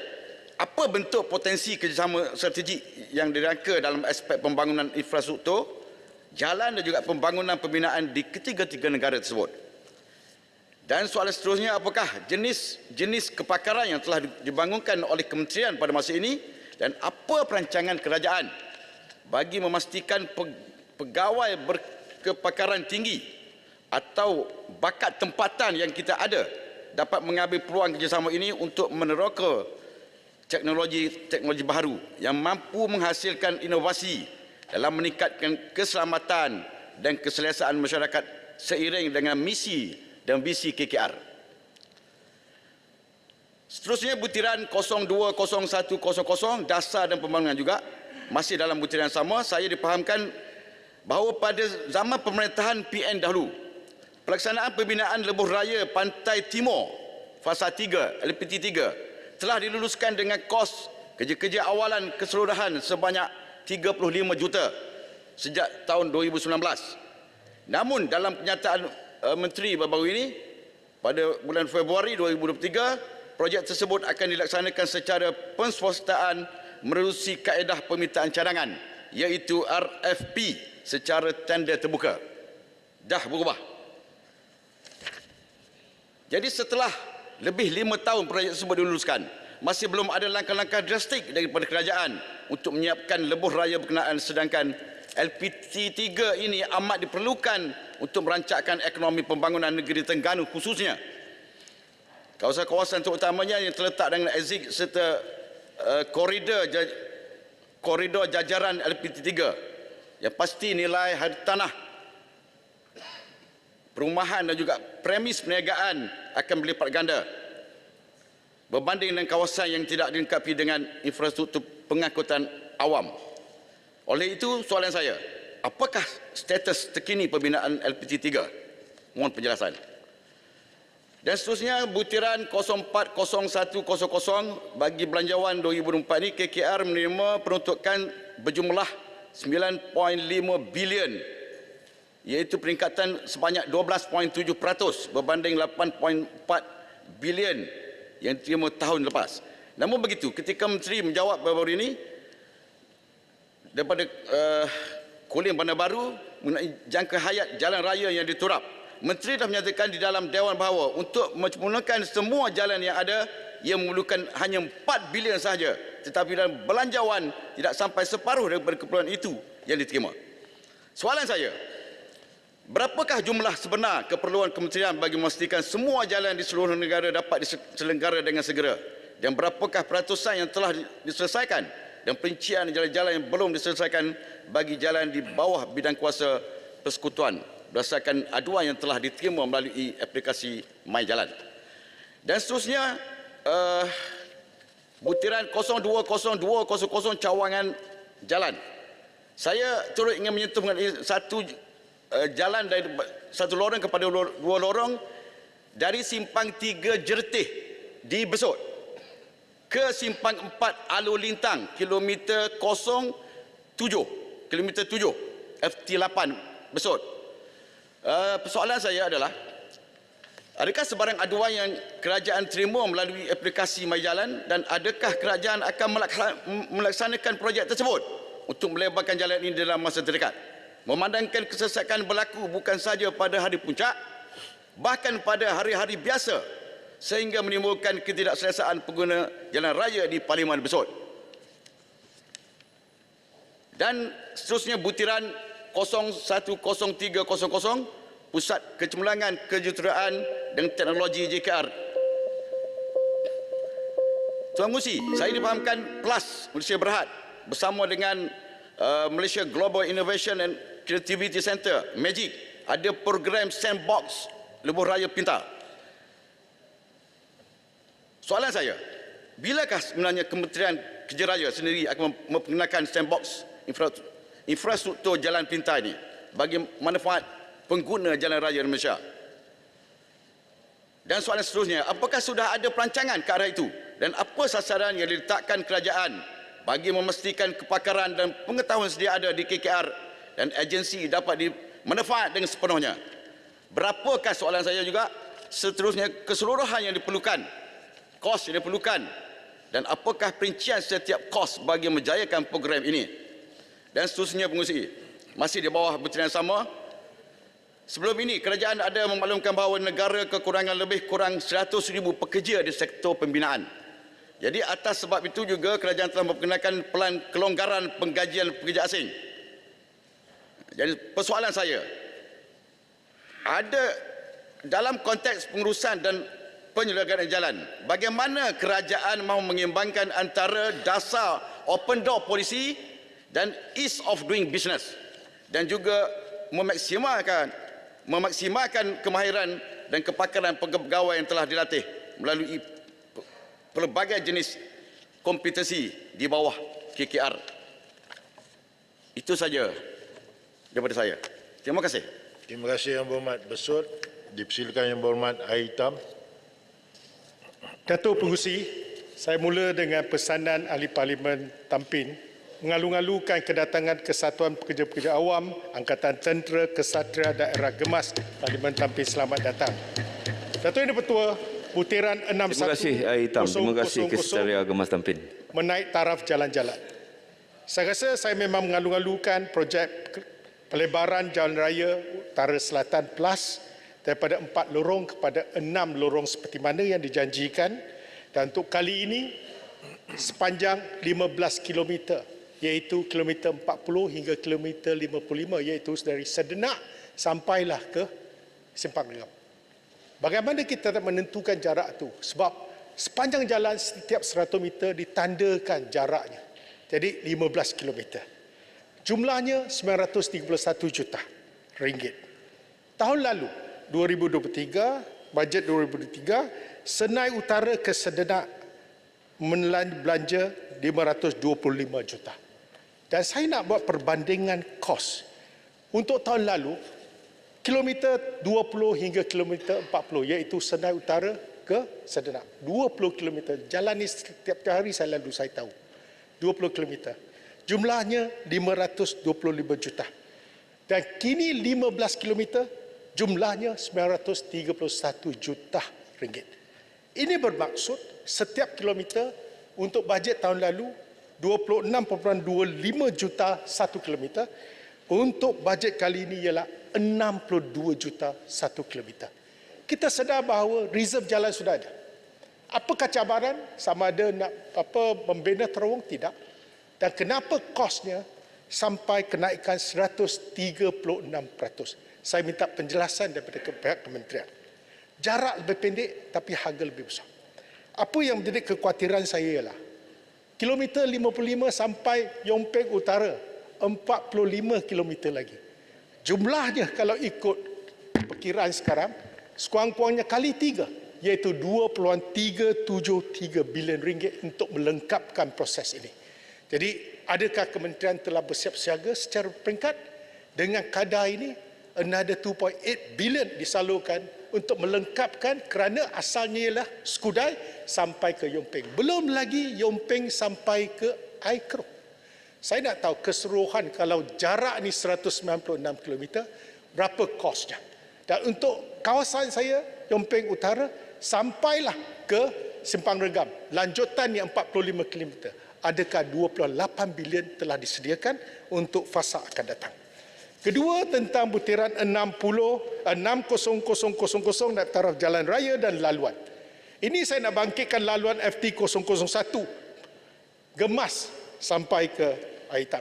apa bentuk potensi kerjasama strategi yang dirangka dalam aspek pembangunan infrastruktur, jalan dan juga pembangunan pembinaan di ketiga-tiga negara tersebut? Dan soalan seterusnya, apakah jenis kepakaran yang telah dibangunkan oleh kementerian pada masa ini dan apa perancangan kerajaan bagi memastikan pegawai berkepakaran tinggi atau bakat tempatan yang kita ada dapat mengambil peluang kerjasama ini untuk meneroka teknologi baharu yang mampu menghasilkan inovasi dalam meningkatkan keselamatan dan keselesaan masyarakat seiring dengan misi dan visi KKR. Seterusnya butiran 020100 dasar dan pembangunan juga. Masih dalam butiran sama, saya dipahamkan bahawa pada zaman pemerintahan PN dahulu, pelaksanaan pembinaan lebuh raya Pantai Timur Fasa 3 LPT 3 telah diluluskan dengan kos kerja-kerja awalan keseluruhan sebanyak 35 juta sejak tahun 2019. Namun dalam kenyataan Menteri baru-baru ini pada bulan Februari 2023 projek tersebut akan dilaksanakan secara penswastaan menerusi kaedah permintaan cadangan iaitu RFP secara tender terbuka. Dah berubah. Jadi setelah lebih 5 tahun projek tersebut diluluskan, masih belum ada langkah-langkah drastik daripada kerajaan untuk menyiapkan lebuh raya berkenaan, sedangkan LPT3 ini amat diperlukan untuk merancangkan ekonomi pembangunan negeri Terengganu khususnya. Kawasan-kawasan terutamanya yang terletak dengan exit serta koridor jajaran LPT3 yang pasti nilai harga tanah, perumahan dan juga premis perniagaan akan berlipat ganda berbanding dengan kawasan yang tidak dilengkapi dengan infrastruktur pengangkutan awam. Oleh itu, soalan saya, apakah status terkini pembinaan LPT3? Mohon penjelasan. Dan seterusnya, butiran 040100 bagi belanjawan 2024 ini KKR menerima peruntukan berjumlah 9.5 bilion, iaitu peningkatan sebanyak 12.7% berbanding 8.4 bilion yang diterima tahun lepas. Namun begitu, ketika Menteri menjawab baru-baru ini daripada Kulim Bandar Baru mengenai jangka hayat jalan raya yang diturap, Menteri dah menyatakan di dalam Dewan bahawa untuk menyempurnakan semua jalan yang ada, ia memerlukan hanya 4 bilion sahaja, tetapi dalam belanjawan tidak sampai separuh daripada keperluan itu yang diterima. Soalan saya, berapakah jumlah sebenar keperluan kementerian bagi memastikan semua jalan di seluruh negara dapat diselenggara dengan segera? Dan berapakah peratusan yang telah diselesaikan dan perincian jalan-jalan yang belum diselesaikan bagi jalan di bawah bidang kuasa persekutuan berdasarkan aduan yang telah diterima melalui aplikasi MyJalan? Dan seterusnya, butiran 020200 cawangan jalan. Saya turut ingin menyentuh mengenai satu jalan dari satu lorong kepada dua lorong dari simpang 3 Jertih di Besut ke simpang 4 Alur Lintang kilometer 07 FT8 Besut. Persoalan saya adalah, adakah sebarang aduan yang kerajaan terima melalui aplikasi MyJalan, dan adakah kerajaan akan melaksanakan projek tersebut untuk melebarkan jalan ini dalam masa terdekat? Memandangkan kesesakan berlaku bukan saja pada hari puncak, bahkan pada hari-hari biasa, sehingga menimbulkan ketidakselesaan pengguna jalan raya di Parlimen Besut. Dan seterusnya, butiran 010300 Pusat Kecemerlangan Kejuruteraan dan Teknologi JKR. Tuan Musi, saya difahamkan PLUS Malaysia Berhad bersama dengan Malaysia Global Innovation and Creativity Center MAGIC ada program sandbox lebuh raya pintar. Soalan saya, bilakah sebenarnya Kementerian Kerja Raya sendiri akan memperkenalkan sandbox infrastruktur jalan pintar ini bagi manfaat pengguna jalan raya Malaysia? Dan soalan seterusnya, apakah sudah ada perancangan ke arah itu, dan apa sasaran yang diletakkan kerajaan bagi memastikan kepakaran dan pengetahuan sedia ada di KKR dan agensi dapat dimanfaat dengan sepenuhnya? Berapakah, soalan saya juga seterusnya, keseluruhan yang diperlukan, kos yang diperlukan, dan apakah perincian setiap kos bagi menjayakan program ini? Dan seterusnya, pengurusi, masih di bawah butiran sama. Sebelum ini, kerajaan ada memaklumkan bahawa negara kekurangan lebih kurang 100,000 pekerja di sektor pembinaan. Jadi atas sebab itu juga kerajaan telah memperkenalkan pelan kelonggaran penggajian pekerja asing. Jadi persoalan saya, ada dalam konteks pengurusan dan penyelenggaraan jalan, bagaimana kerajaan mahu mengimbangkan antara dasar open door policy dan ease of doing business, dan juga memaksimalkan kemahiran dan kepakaran pegawai yang telah dilatih melalui pelbagai jenis kompetensi di bawah KKR. Itu saja daripada saya. Terima kasih. Terima kasih Yang Berhormat Besut. Dipersilakan Yang Berhormat Air Hitam. Datuk Pengerusi, saya mula dengan pesanan Ahli Parlimen Tampin mengalu-alukan kedatangan Kesatuan Pekerja-Pekerja Awam Angkatan Tentera Kesatria Daerah Gemas Parlimen Tampin. Selamat datang. Datuk Yang Dipertua, butiran 61 Terima kasih Hitam. Terima kasih Kesatria Gemas Tampin. Menaik taraf jalan-jalan. Saya rasa saya memang mengalu-alukan projek pelebaran Jalan Raya Utara Selatan Plus daripada 4 lorong kepada 6 lorong seperti mana yang dijanjikan, dan untuk kali ini sepanjang 15 km iaitu kilometer 40 hingga kilometer 55 iaitu dari Sedenak sampailah ke Simpang Regam. Bagaimana kita nak menentukan jarak itu? Sebab sepanjang jalan setiap 100 meter ditandakan jaraknya. Jadi 15 km. Jumlahnya 931 juta ringgit. Tahun lalu 2023, bajet 2023, Senai Utara ke Sedenak belanja 525 juta. Dan saya nak buat perbandingan kos. Untuk tahun lalu, kilometer 20 hingga kilometer 40, iaitu Senai Utara ke Sedenak. 20 kilometer. Jalan ni setiap hari saya lalu, saya tahu. 20 kilometer. Jumlahnya 525 juta. Dan kini 15 kilometer, jumlahnya 931 juta ringgit. Ini bermaksud setiap kilometer untuk bajet tahun lalu 26.25 juta 1 kilometer. Untuk bajet kali ini ialah 62 juta 1 kilometer. Kita sedar bahawa reserve jalan sudah ada. Apakah cabaran? Sama ada nak membina terowong? Tidak. Dan kenapa kosnya sampai kenaikan 136%? Saya minta penjelasan daripada pihak kementerian. Jarak lebih pendek tapi harga lebih besar. Apa yang menjadi kekhawatiran saya ialah kilometer 55 sampai Yompeng Utara 45 kilometer lagi. Jumlahnya kalau ikut perkiraan sekarang sekurang-kurangnya kali 3, iaitu 2.373 bilion ringgit untuk melengkapkan proses ini. Jadi adakah kementerian telah bersiap siaga secara peringkat dengan kadar ini? Another 2.8 bilion disalurkan untuk melengkapkan, kerana asalnya ialah Skudai sampai ke Yompeng. Belum lagi Yompeng sampai ke Aikro. Saya nak tahu keseluruhan kalau jarak ni 196 km, berapa kosnya. Dan untuk kawasan saya, Yompeng Utara, sampailah ke Simpang Regam. Lanjutan yang 45 km. Adakah 28 bilion telah disediakan untuk fasa akan datang? Kedua, tentang butiran 60000 dan taraf jalan raya dan laluan. Ini saya nak bangkitkan laluan FT001 Gemas sampai ke Aitam.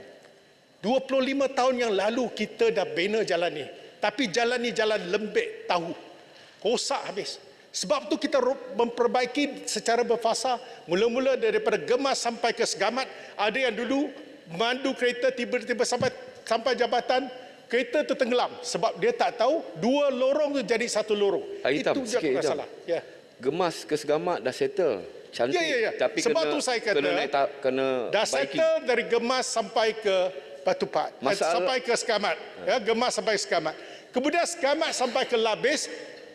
25 tahun yang lalu kita dah bina jalan ni. Tapi jalan ni jalan lembek tahu. Rosak habis. Sebab tu kita memperbaiki secara berfasa. Mula-mula daripada Gemas sampai ke Segamat. Ada yang dulu memandu kereta tiba-tiba sampai jabatan, kereta tu tenggelam sebab dia tak tahu dua lorong tu jadi satu lorong. Hitam, itu je masalah. Ya. Gemas ke Segamat dah settle. Cantik. Ya. Tapi sebab kena, tu saya kata kena dah settle dari Gemas sampai ke Batupat. Sampai ke Segamat. Ya, Gemas sampai ke Segamat. Kemudian Segamat sampai ke Labis,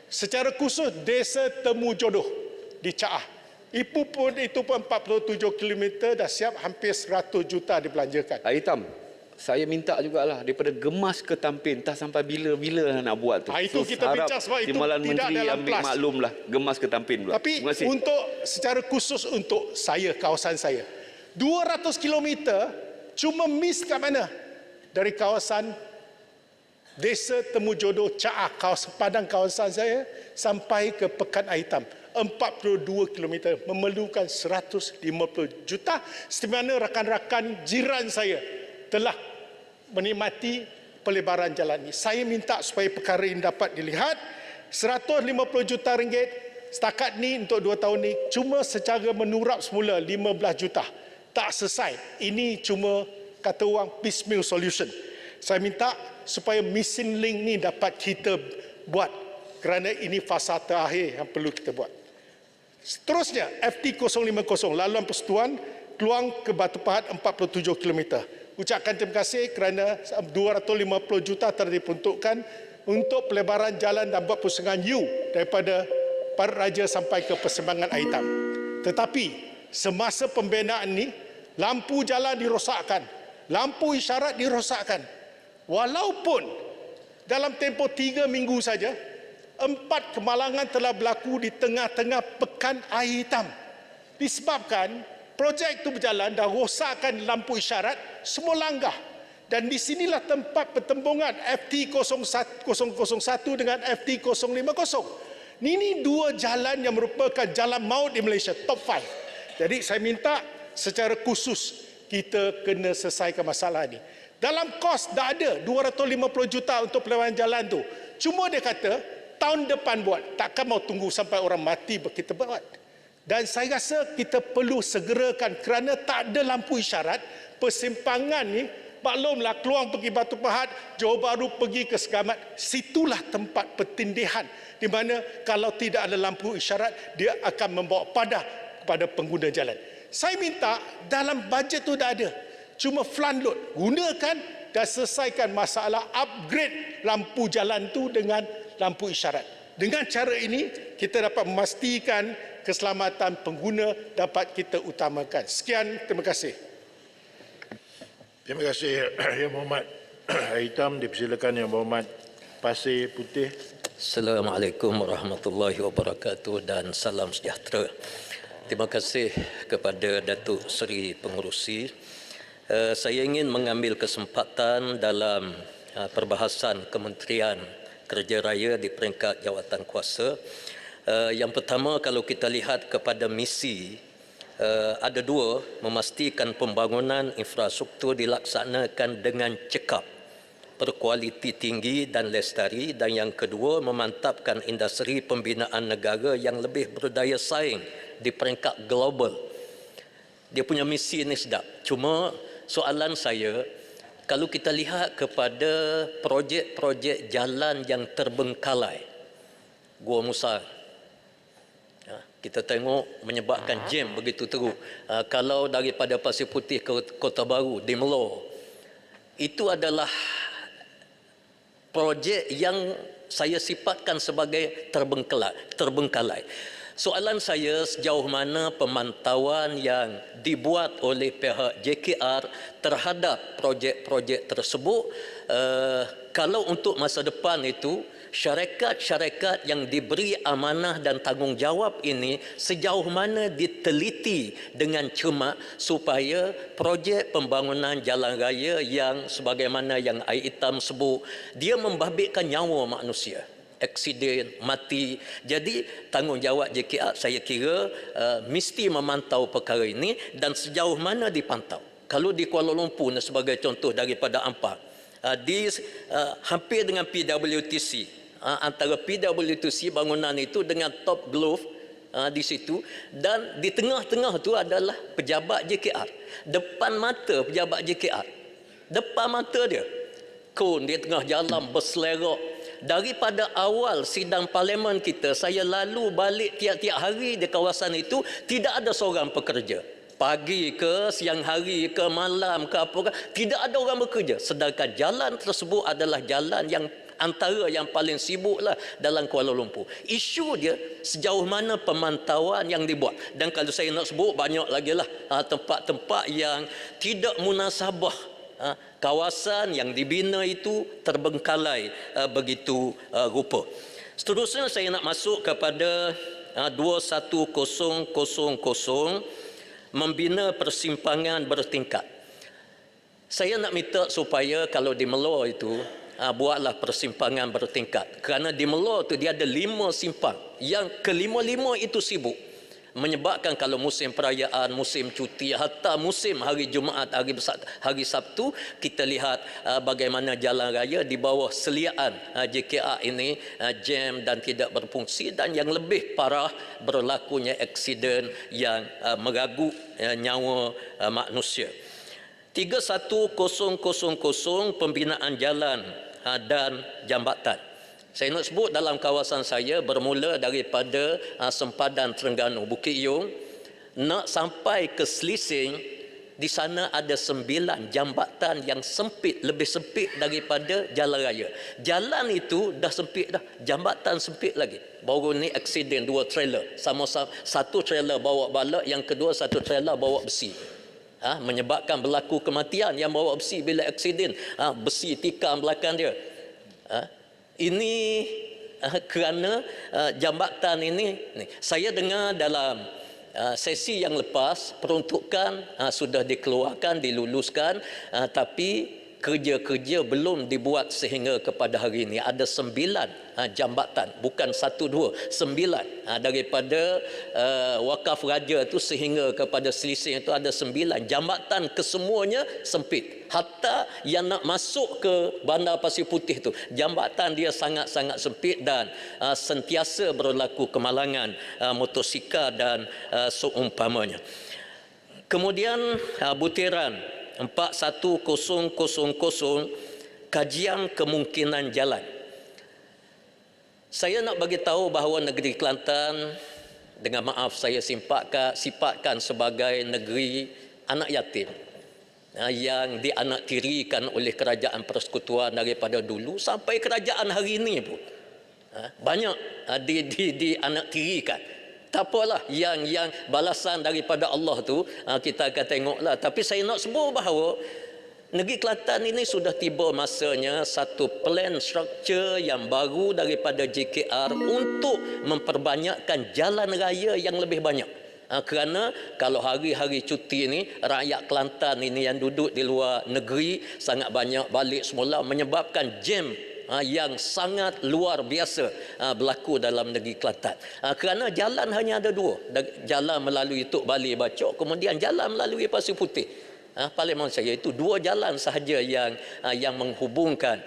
secara khusus Desa Temu Jodoh di Caah. Itu pun 47 km dah siap, hampir 100 juta dibelanjakan. Hitam, saya minta jugalah daripada Gemas ke Tampin, entah sampai bila nak buat tu. Itu kita bincang sebab itu Timbalan tidak Menteri dalam ambil kelas. maklumlah Gemas ke Tampin pula. Tapi untuk secara khusus untuk saya, kawasan saya, 200 km cuma miss kat mana? Dari kawasan Desa Temu Jodoh Caah, kawasan padang kawasan saya, sampai ke Pekan Hitam. 42 km memerlukan 150 juta, seperti mana rakan-rakan jiran saya telah menikmati pelebaran jalan ini. Saya minta supaya perkara ini dapat dilihat. 150 juta ringgit setakat ni untuk 2 tahun ni cuma secara menurap semula 15 juta. Tak selesai. Ini cuma kata orang piecemeal solution. Saya minta supaya missing link ni dapat kita buat kerana ini fasa terakhir yang perlu kita buat. Seterusnya, FT050, laluan persatuan Kluang ke Batu Pahat 47 km. Ucapkan terima kasih kerana 250 juta telah diperuntukkan untuk pelebaran jalan dan buat pusingan U daripada Parit Raja sampai ke Persimpangan Aitam. Tetapi semasa pembinaan ini, lampu jalan dirosakkan, lampu isyarat dirosakkan. Walaupun dalam tempoh 3 minggu saja, 4 kemalangan telah berlaku di tengah-tengah pekan air hitam. Disebabkan projek itu berjalan dan rosakkan lampu isyarat semua langgah. Dan di sinilah tempat pertembungan FT001 dengan FT050. Ini 2 jalan yang merupakan jalan maut di Malaysia, top 5. Jadi saya minta secara khusus kita kena selesaikan masalah ini. Dalam kos dah ada 250 juta untuk pelebaran jalan tu. Cuma dia kata tahun depan buat. Takkan mau tunggu sampai orang mati kita buat. Dan saya rasa kita perlu segerakan kerana tak ada lampu isyarat. Persimpangan ni maklumlah keluar pergi Batu Pahat, Johor Bahru pergi ke Segamat. Situlah tempat pertindihan di mana kalau tidak ada lampu isyarat dia akan membawa padah kepada pengguna jalan. Saya minta dalam bajet tu dah ada. Cuma flood load. Gunakan dan selesaikan masalah upgrade lampu jalan tu dengan lampu isyarat. Dengan cara ini kita dapat memastikan keselamatan pengguna dapat kita utamakan. Sekian, terima kasih. Terima kasih Yang Berhormat. Hitam dipersilakan Yang Berhormat Pasir Putih. Assalamualaikum warahmatullahi wabarakatuh dan salam sejahtera. Terima kasih kepada Datuk Seri Pengerusi. Saya ingin mengambil kesempatan dalam perbahasan Kementerian Kerja Raya di peringkat jawatan kuasa. Yang pertama, kalau kita lihat kepada misi, ada 2, memastikan pembangunan infrastruktur dilaksanakan dengan cekap, berkualiti tinggi dan lestari, dan yang kedua, memantapkan industri pembinaan negara yang lebih berdaya saing di peringkat global. Dia punya misi ini sedap. Cuma soalan saya, kalau kita lihat kepada projek-projek jalan yang terbengkalai, Gua Musa, kita tengok menyebabkan jam begitu teruk. Kalau daripada Pasir Putih ke Kota Baru, di Melo, itu adalah projek yang saya sifatkan sebagai terbengkalai. Soalan saya, sejauh mana pemantauan yang dibuat oleh pihak JKR terhadap projek-projek tersebut? Kalau untuk masa depan itu, syarikat-syarikat yang diberi amanah dan tanggungjawab ini sejauh mana diteliti dengan cermat supaya projek pembangunan jalan raya yang sebagaimana yang Air Hitam sebut, dia membabitkan nyawa manusia, aksiden, mati. Jadi tanggungjawab JKR saya kira mesti memantau perkara ini, dan sejauh mana dipantau. Kalau di Kuala Lumpur sebagai contoh daripada Ampang, hampir dengan PWTC, antara PWTC bangunan itu dengan Top Glove di situ, dan di tengah-tengah tu adalah pejabat JKR. Depan mata pejabat JKR, depan mata dia, kon di tengah jalan berselerok. Daripada awal sidang parlimen kita, saya lalu balik tiap-tiap hari di kawasan itu, tidak ada seorang pekerja. Pagi ke, siang hari ke, malam ke, apa ke, tidak ada orang bekerja. Sedangkan jalan tersebut adalah jalan yang antara yang paling sibuklah dalam Kuala Lumpur. Isu dia sejauh mana pemantauan yang dibuat. Dan kalau saya nak sebut, banyak lagi lah tempat-tempat yang tidak munasabah. Kawasan yang dibina itu terbengkalai begitu rupa. Seterusnya saya nak masuk kepada 21000, membina persimpangan bertingkat. Saya nak minta supaya kalau di Melo itu buatlah persimpangan bertingkat. Kerana di Melo tu dia ada 5 simpang yang kelima-lima itu sibuk. Menyebabkan kalau musim perayaan, musim cuti, hatta musim hari Jumaat, hari Sabtu, kita lihat bagaimana jalan raya di bawah seliaan JKR ini jam dan tidak berfungsi, dan yang lebih parah berlakunya aksiden yang meragut nyawa manusia. 31000 pembinaan jalan dan jambatan. Saya nak sebut dalam kawasan saya bermula daripada sempadan Terengganu, Bukit Yong, nak sampai ke Selising, di sana ada 9 jambatan yang sempit, lebih sempit daripada jalan raya. Jalan itu dah sempit dah, jambatan sempit lagi. Baru ni aksiden 2 trailer, sama-sama, satu trailer bawa balak, yang kedua satu trailer bawa besi. Menyebabkan berlaku kematian. Yang bawa besi bila aksiden, besi tikam belakang dia. Ini kerana jambatan ini saya dengar dalam sesi yang lepas peruntukan sudah dikeluarkan, diluluskan, tapi kerja-kerja belum dibuat sehingga kepada hari ini. Ada 9 jambatan, bukan 1, 2, 9 daripada wakaf raja itu sehingga kepada selisih itu ada 9 jambatan, kesemuanya sempit. Hatta yang nak masuk ke Bandar Pasir Putih itu, jambatan dia sangat-sangat sempit dan sentiasa berlaku kemalangan motosikal dan seumpamanya. Kemudian butiran 4100 kajian kemungkinan jalan. Saya nak bagi tahu bahawa negeri Kelantan, dengan maaf saya sifatkan sebagai negeri anak yatim yang dianaktirikan oleh kerajaan persekutuan daripada dulu sampai kerajaan hari ini pun banyak dianaktirikan. Tak apalah, yang balasan daripada Allah tu kita akan tengoklah. Tapi saya nak sebut bahawa negeri Kelantan ini sudah tiba masanya satu plan structure yang baru daripada JKR untuk memperbanyakkan jalan raya yang lebih banyak. Kerana kalau hari-hari cuti ini, rakyat Kelantan ini yang duduk di luar negeri sangat banyak balik semula, menyebabkan jam yang sangat luar biasa berlaku dalam negeri Kelantan. Kerana jalan hanya ada 2, jalan melalui Tok Bali Bacok, kemudian jalan melalui Pasir Putih. Parlimen saya itu 2 jalan sahaja yang menghubungkan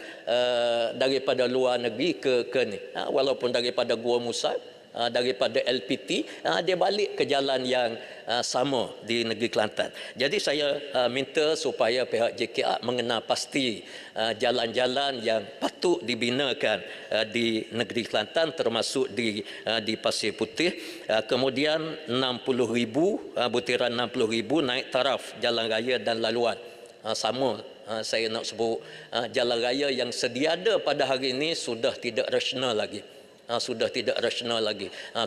daripada luar negeri ke ni. Walaupun daripada Gua Musab, daripada LPT, dia balik ke jalan yang sama di negeri Kelantan. Jadi saya minta supaya pihak JKR mengenal pasti jalan-jalan yang patut dibinakan di negeri Kelantan, termasuk di Pasir Putih. Kemudian 60,000 butiran 60,000 naik taraf jalan raya dan laluan. Sama saya nak sebut jalan raya yang sedia ada pada hari ini sudah tidak rasional lagi.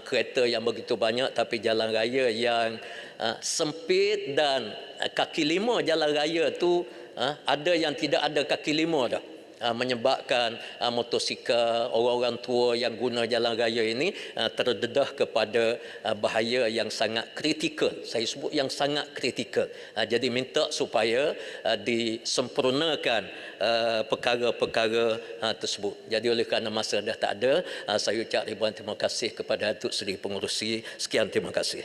Kereta yang begitu banyak tapi jalan raya yang sempit dan kaki lima jalan raya tu ada yang tidak ada kaki lima dah. Menyebabkan motosikal, orang-orang tua yang guna jalan raya ini terdedah kepada bahaya yang sangat kritikal. Saya sebut yang sangat kritikal. Jadi minta supaya disempurnakan perkara-perkara tersebut. Jadi oleh kerana masa dah tak ada, saya ucap ribuan terima kasih kepada Datuk Seri Pengerusi. Sekian, terima kasih.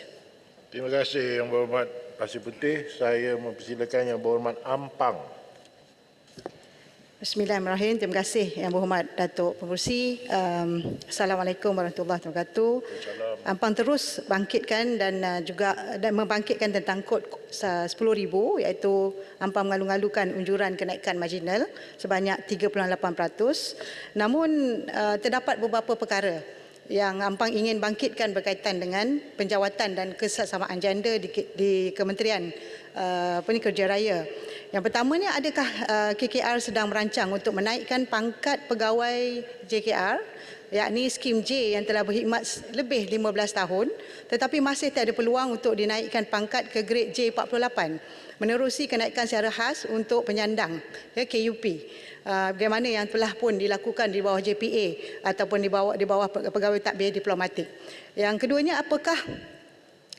Terima kasih Yang Berhormat Pasir Putih. Saya mempersilakan Yang Berhormat Ampang. Bismillahirrahmanirrahim. Terima kasih Yang Berhormat Datuk Pengerusi. Assalamualaikum warahmatullahi wabarakatuh. Ampang terus bangkitkan dan membangkitkan tentang kod 10,000, iaitu Ampang mengalu-alukan unjuran kenaikan marginal sebanyak 3.8%. Namun terdapat beberapa perkara yang Ampang ingin bangkitkan berkaitan dengan penjawatan dan kesesamaan janda di Kementerian Kerja Raya. Yang pertamanya, adakah KKR sedang merancang untuk menaikkan pangkat pegawai JKR, yakni skim J yang telah berkhidmat lebih 15 tahun tetapi masih tiada peluang untuk dinaikkan pangkat ke grade J48 menerusi kenaikan secara khas untuk penyandang KUP, bagaimana yang telah pun dilakukan di bawah JPA ataupun di bawah pegawai takbir diplomatik. Yang keduanya,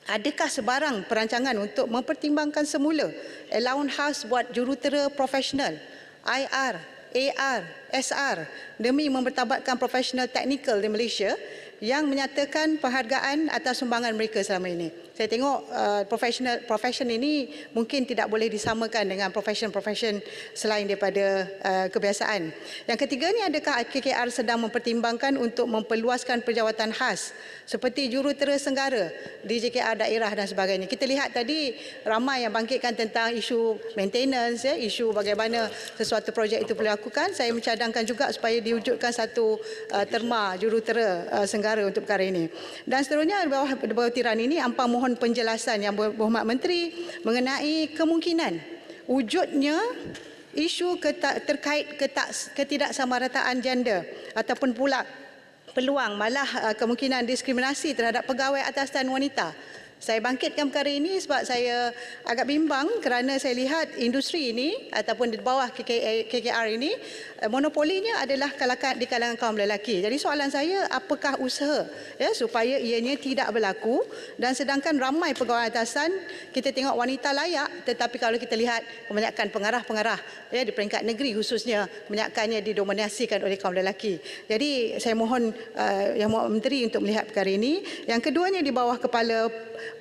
adakah sebarang perancangan untuk mempertimbangkan semula allowance khas buat jurutera profesional, IR, AR, SR demi mempertabatkan profesional teknikal di Malaysia yang menyatakan penghargaan atas sumbangan mereka selama ini. Saya tengok profession ini mungkin tidak boleh disamakan dengan profession selain daripada kebiasaan. Yang ketiganya, adakah KKR sedang mempertimbangkan untuk memperluaskan penjawatan khas seperti jurutera senggara di JKR daerah dan sebagainya. Kita lihat tadi ramai yang bangkitkan tentang isu maintenance, isu bagaimana sesuatu projek itu boleh dilakukan. Saya mencadangkan juga supaya diwujudkan satu terma jurutera senggara untuk perkara ini. Dan seterusnya, di bawah tiran ini Ampang mohon penjelasan Yang Berhormat Menteri mengenai kemungkinan wujudnya isu terkait ketidaksamarataan janda ataupun pula peluang malah kemungkinan diskriminasi terhadap pegawai atas dan wanita Saya bangkitkan perkara ini sebab saya agak bimbang kerana saya lihat industri ini ataupun di bawah KKR ini monopolinya adalah di kalangan kaum lelaki. Jadi soalan saya, apakah usaha supaya ianya tidak berlaku, dan sedangkan ramai pegawai atasan kita tengok wanita layak, tetapi kalau kita lihat kebanyakan pengarah-pengarah di peringkat negeri khususnya kebanyakannya didominasikan oleh kaum lelaki. Jadi saya mohon Yang Mohd Menteri untuk melihat perkara ini. Yang keduanya di bawah kepala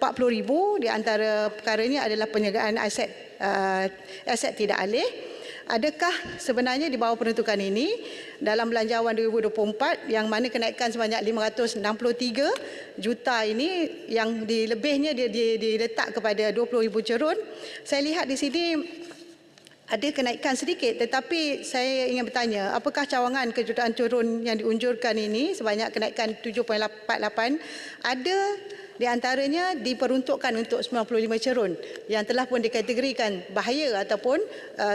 40,000 di antara perkara ini adalah penjagaan aset tidak alih. Adakah sebenarnya di bawah peruntukan ini dalam belanjawan 2024 yang mana kenaikan sebanyak 563 juta ini yang dilebihnya diletak kepada 20,000 cerun. Saya lihat di sini ada kenaikan sedikit, tetapi saya ingin bertanya, apakah cawangan kejutaan turun yang diunjurkan ini sebanyak kenaikan 7.48 ada di antaranya diperuntukkan untuk 95 cerun yang telah pun dikategorikan bahaya ataupun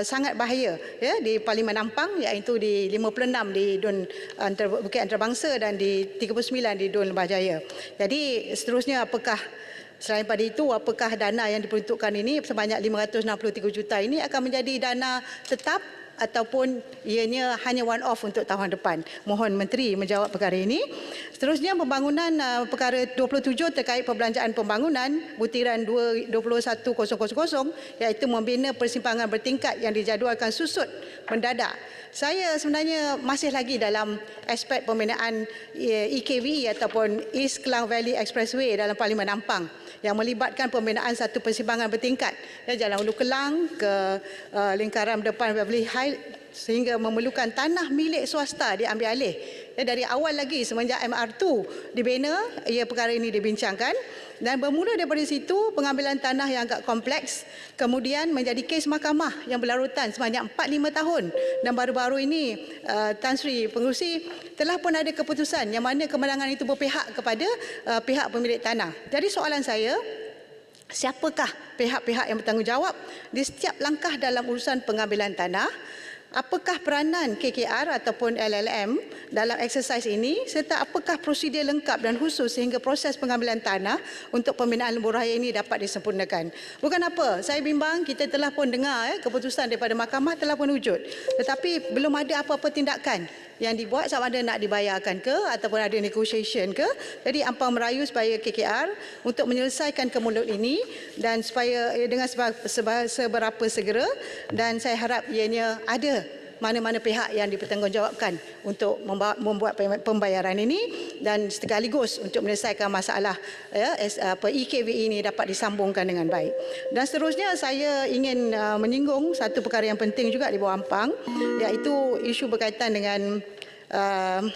sangat bahaya di Parlimen Ampang, iaitu di 56 di Dun Bukit Antarabangsa dan di 39 di Dun Lembah Jaya. Jadi seterusnya, apakah selain pada itu, apakah dana yang diperuntukkan ini sebanyak 563 juta ini akan menjadi dana tetap ataupun ianya hanya one off untuk tahun depan? Mohon Menteri menjawab perkara ini. Seterusnya, pembangunan perkara 27 terkait perbelanjaan pembangunan butiran 21000 iaitu membina persimpangan bertingkat yang dijadualkan susut mendadak. Saya sebenarnya masih lagi dalam aspek pembinaan EKVE ataupun East Klang Valley Expressway dalam Parlimen Ampang yang melibatkan pembinaan satu persimpangan bertingkat Jalan Ulu Kelang ke lingkaran depan Beverly Hills, sehingga memerlukan tanah milik swasta diambil alih. Dari awal lagi semenjak MR2 dibina, perkara ini dibincangkan, dan bermula daripada situ pengambilan tanah yang agak kompleks, kemudian menjadi kes mahkamah yang berlarutan sebanyak 4-5 tahun, dan baru-baru ini Tan Sri Pengerusi telah pun ada keputusan yang mana kemenangan itu berpihak kepada pihak pemilik tanah. Jadi soalan saya, siapakah pihak-pihak yang bertanggungjawab di setiap langkah dalam urusan pengambilan tanah? Apakah peranan KKR ataupun LLM dalam eksersis ini, serta apakah prosedur lengkap dan khusus sehingga proses pengambilan tanah untuk pembinaan lebuh raya ini dapat disempurnakan? Bukan apa, saya bimbang kita telah pun dengar keputusan daripada mahkamah telah pun wujud, tetapi belum ada apa-apa tindakan yang dibuat, sama ada nak dibayarkan ke ataupun ada negotiation ke. Jadi Ampang merayu supaya KKR untuk menyelesaikan kemulut ini dan supaya dengan seberapa segera, dan saya harap ianya ada mana-mana pihak yang dipertanggungjawabkan untuk membuat pembayaran ini dan sekaligus untuk menyelesaikan masalah EKVE ini dapat disambungkan dengan baik. Dan seterusnya, saya ingin menyinggung satu perkara yang penting juga di bawah Ampang, iaitu isu berkaitan dengan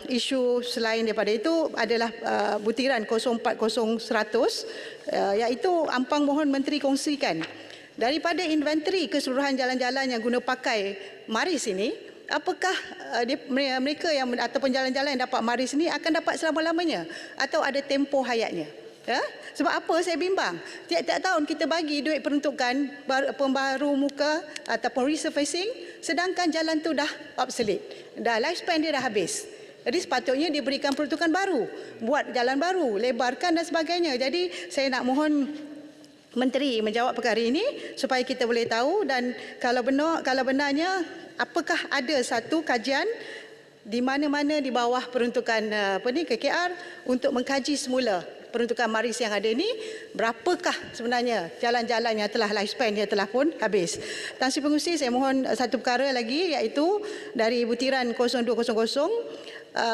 isu selain daripada itu adalah butiran 040-100, iaitu Ampang mohon Menteri kongsikan daripada inventory keseluruhan jalan-jalan yang guna pakai maris ini, apakah mereka yang ataupun jalan-jalan yang dapat maris ini akan dapat selama-lamanya atau ada tempoh hayatnya? Sebab apa saya bimbang? Tiap-tiap tahun kita bagi duit peruntukan pembaharu muka ataupun resurfacing, sedangkan jalan tu dah obsolete, dah lifespan dia dah habis. Jadi sepatutnya diberikan peruntukan baru, buat jalan baru, lebarkan dan sebagainya. Jadi saya nak mohon Menteri menjawab perkara ini supaya kita boleh tahu, dan kalau benarnya apakah ada satu kajian di mana-mana di bawah peruntukan KKR untuk mengkaji semula peruntukan maris yang ada ini, berapakah sebenarnya jalan-jalan yang telah lifespan yang telah pun habis. Tan Sri Pengerusi, saya mohon satu perkara lagi, iaitu dari butiran 0200,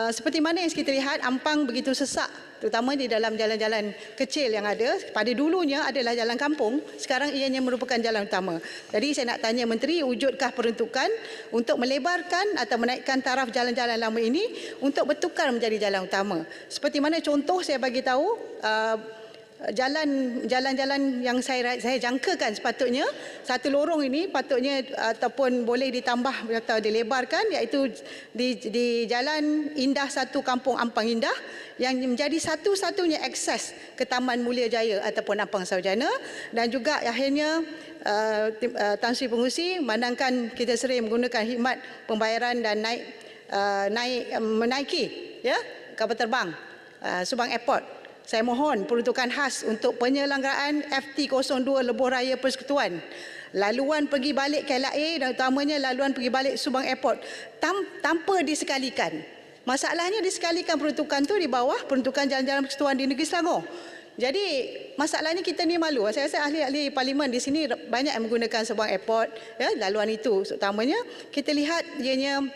seperti mana yang kita lihat Ampang begitu sesak, terutama di dalam jalan-jalan kecil yang ada. Pada dulunya adalah jalan kampung, sekarang ianya merupakan jalan utama. Jadi saya nak tanya Menteri, wujudkah peruntukan untuk melebarkan atau menaikkan taraf jalan-jalan lama ini untuk bertukar menjadi jalan utama? Seperti mana contoh saya bagi tahu, jalan-jalan yang saya jangkakan sepatutnya satu lorong ini patutnya ataupun boleh ditambah atau dilebarkan, iaitu di Jalan Indah 1 Kampung Ampang Indah yang menjadi satu-satunya akses ke Taman Mulia Jaya ataupun Ampang Sarjana. Dan juga akhirnya Tan Sri Pengerusi, memandangkan kita sering menggunakan khidmat pembayaran dan menaiki kapal terbang Subang Airport, saya mohon peruntukan khas untuk penyelenggaraan FT02 Lebuh Raya Persekutuan. Laluan pergi balik KLIA dan utamanya laluan pergi balik Subang Airport tanpa disekalikan. Masalahnya disekalikan peruntukan tu di bawah peruntukan jalan-jalan persekutuan di Negeri Selangor. Jadi masalahnya kita ni malu. Saya rasa ahli-ahli parlimen di sini banyak yang menggunakan Subang Airport, ya, laluan itu. Utamanya kita lihat ianya